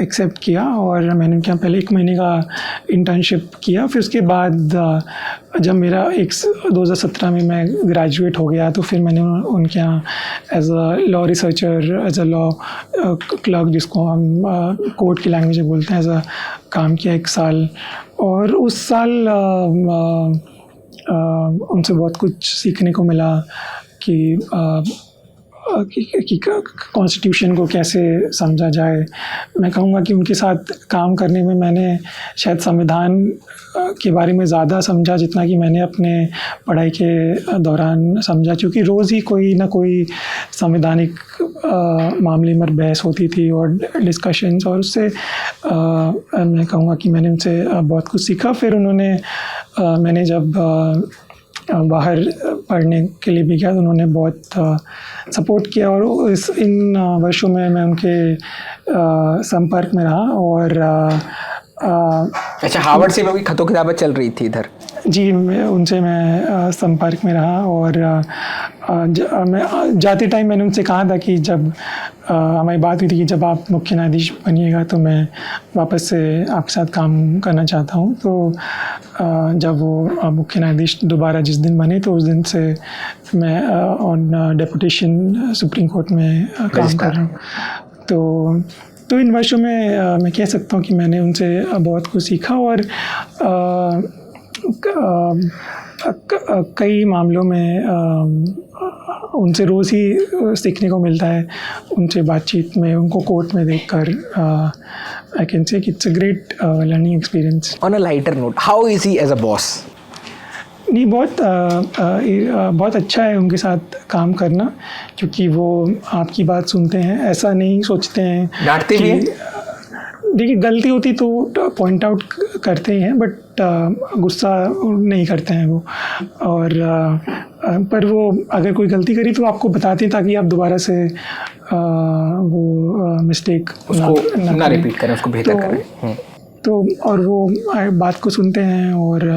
एक्सेप्ट किया और मैंने उनके यहाँ पहले 1 महीने का इंटर्नशिप किया। फिर उसके बाद जब मेरा 2017 में मैं ग्रेजुएट हो गया तो फिर मैंने उनके यहाँ as a law researcher, as a law clerk, जिसको हम कोर्ट की लैंग्वेज में बोलते हैं, एज अ काम किया 1 साल। और उस साल उनसे बहुत कुछ सीखने को मिला कि कॉन्स्टिट्यूशन को कैसे समझा जाए। मैं कहूँगा कि उनके साथ काम करने में मैंने शायद संविधान के बारे में ज़्यादा समझा जितना कि मैंने अपने पढ़ाई के दौरान समझा, क्योंकि रोज़ ही कोई ना कोई संवैधानिक मामले में बहस होती थी और डिस्कशंस, और उससे मैं कहूँगा कि मैंने उनसे बहुत कुछ सीखा। फिर मैंने जब बाहर पढ़ने के लिए भी गया तो उन्होंने बहुत सपोर्ट किया और इन वर्षों में मैं उनके संपर्क में रहा। और अच्छा, हार्वर्ड से भी खतों किताबत चल रही थी इधर? जी, उनसे मैं संपर्क में रहा। और मैं जाते टाइम मैंने उनसे कहा था कि जब हमारी बात हुई थी कि जब आप मुख्य न्यायाधीश बनिएगा तो मैं वापस से आपके साथ काम करना चाहता हूँ। तो जब वो मुख्य न्यायाधीश दोबारा जिस दिन बने तो उस दिन से मैं ऑन डेपुटेशन सुप्रीम कोर्ट में काम कर रहा हूँ। तो इन वर्षों में मैं कह सकता हूँ कि मैंने उनसे बहुत कुछ सीखा और कई मामलों में उनसे रोज़ ही सीखने को मिलता है। उनसे बातचीत में, उनको कोर्ट में देखकर I can say it's a great learning experience. On a lighter note, how is he as a boss? नहीं, बहुत अच्छा है उनके साथ काम करना, क्योंकि वो आपकी बात सुनते हैं, ऐसा नहीं सोचते हैं, डांटते भी हैं। देखिए, गलती होती तो पॉइंट आउट करते ही हैं, बट गुस्सा नहीं करते हैं वो। और पर वो अगर कोई गलती करी तो आपको बताते हैं ताकि आप दोबारा से वो मिस्टेक उसको ना रिपीट करें, उसको बेहतर करें। तो और वो बात को सुनते हैं और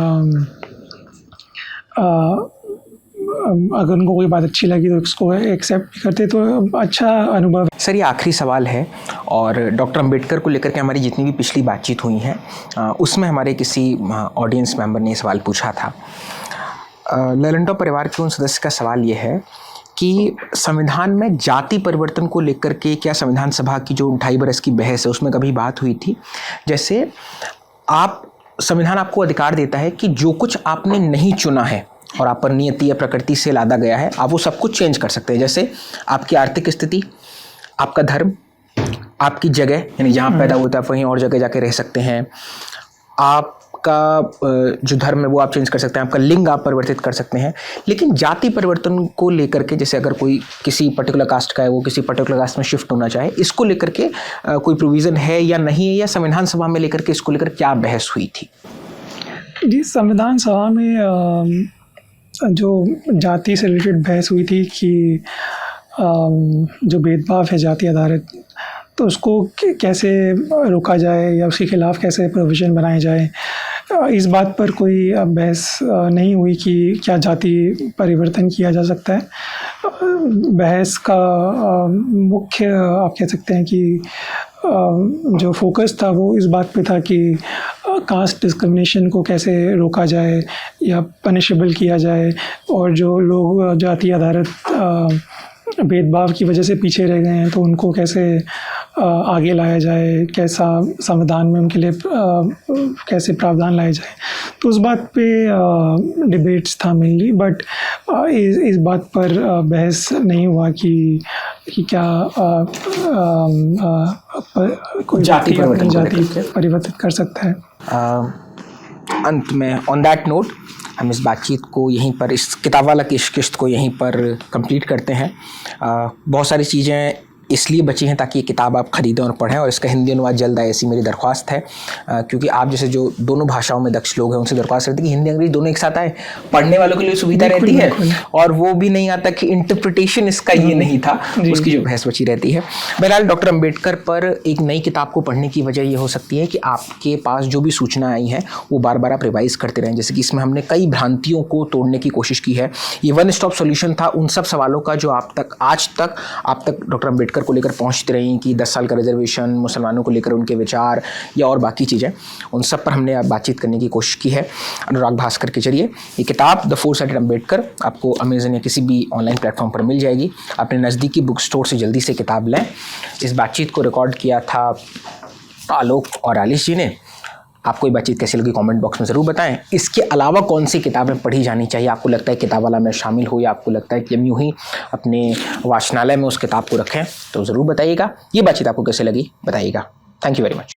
अगर उनको कोई बात अच्छी लगी तो उसको एक्सेप्ट करते, तो अच्छा अनुभव। सर, ये आखिरी सवाल है और डॉक्टर अंबेडकर को लेकर के हमारी जितनी भी पिछली बातचीत हुई है उसमें हमारे किसी ऑडियंस मेंबर ने सवाल पूछा था। लैलेंटो परिवार के उन सदस्य का सवाल ये है कि संविधान में जाति परिवर्तन को लेकर के क्या संविधान सभा की जो 2.5 बरस की बहस है उसमें कभी बात हुई थी? जैसे संविधान आपको अधिकार देता है कि जो कुछ आपने नहीं चुना है और आप पर नियति या प्रकृति से लादा गया है, आप वो सब कुछ चेंज कर सकते हैं। जैसे आपकी आर्थिक स्थिति, आपका धर्म, आपकी जगह, यानी जहाँ पैदा होता है वहीं और जगह जाके रह सकते हैं, आपका जो धर्म है वो आप चेंज कर सकते हैं, आपका लिंग आप परिवर्तित कर सकते हैं। लेकिन जाति परिवर्तन को लेकर के, जैसे अगर कोई किसी पर्टिकुलर कास्ट का है, वो किसी पर्टिकुलर कास्ट में शिफ्ट होना चाहे, इसको लेकर के कोई प्रोविज़न है या नहीं है, या संविधान सभा में लेकर के इसको लेकर क्या बहस हुई थी? जी, संविधान सभा में जो जाति से रिलेटेड बहस हुई थी कि जो भेदभाव है जाति आधारित, तो उसको कैसे रोका जाए या उसके खिलाफ कैसे प्रोविज़न बनाए जाए, इस बात पर कोई बहस नहीं हुई कि क्या जाति परिवर्तन किया जा सकता है। बहस का मुख्य आप कह सकते हैं कि जो फोकस था वो इस बात पे था कि कास्ट डिस्क्रिमिनेशन को कैसे रोका जाए या पनिशेबल किया जाए, और जो लोग जाति आधारित भेदभाव की वजह से पीछे रह गए हैं तो उनको कैसे आगे लाया जाए, कैसा संविधान में उनके लिए कैसे प्रावधान लाए जाए। तो उस बात पे डिबेट्स था मेनली, बट इस बात पर बहस नहीं हुआ कि क्या कोई जाति परिवर्तित कर सकता है। अंत में ऑन दैट नोट हम इस बातचीत को यहीं पर, इस किताब वाला की इस किस्त को यहीं पर कंप्लीट करते हैं। बहुत सारी चीज़ें इसलिए बची हैं ताकि ये किताब आप खरीदें और पढ़ें, और इसका हिंदी अनुवाद जल्द आए ऐसी मेरी दरख्वास्त है। क्योंकि आप जैसे जो दोनों भाषाओं में दक्ष लोग हैं उनसे दरख्वास्त रहती है कि हिंदी अंग्रेजी दोनों एक साथ आए, पढ़ने वालों के लिए सुविधा रहती है, और वो भी नहीं आता कि इंटरप्रिटेशन इसका ये नहीं था, उसकी जो बहस बची रहती है। बहरहाल डॉक्टर अम्बेडकर पर एक नई किताब को पढ़ने की वजह ये हो सकती है कि आपके पास जो भी सूचना आई है वो बार बार आप रिवाइज करते रहें। जैसे कि इसमें हमने कई भ्रांतियों को तोड़ने की कोशिश की है। ये वन स्टॉप सॉल्यूशन था उन सब सवालों का जो आप तक डॉक्टर अम्बेडकर को लेकर पहुंचते रही कि 10 साल का रिजर्वेशन, मुसलमानों को लेकर उनके विचार या और बाकी चीज़ें, उन सब पर हमने बातचीत करने की कोशिश की है अनुराग भास्कर के जरिए। ये किताब द फोर साइडेड अम्बेडकर आपको अमेजन या किसी भी ऑनलाइन प्लेटफॉर्म पर मिल जाएगी। अपने नज़दीकी बुक स्टोर से जल्दी से किताब लें। इस बातचीत को रिकॉर्ड किया था आलोक और आलिश जी ने। आपको ये बातचीत कैसी लगी कमेंट बॉक्स में ज़रूर बताएं। इसके अलावा कौन सी किताबें पढ़ी जानी चाहिए, आपको लगता है किताब वाला में शामिल हो, या आपको लगता है कि हम यूँ ही अपने वाचनालय में उस किताब को रखें, तो ज़रूर बताइएगा। ये बातचीत आपको कैसे लगी बताइएगा। Thank you very much.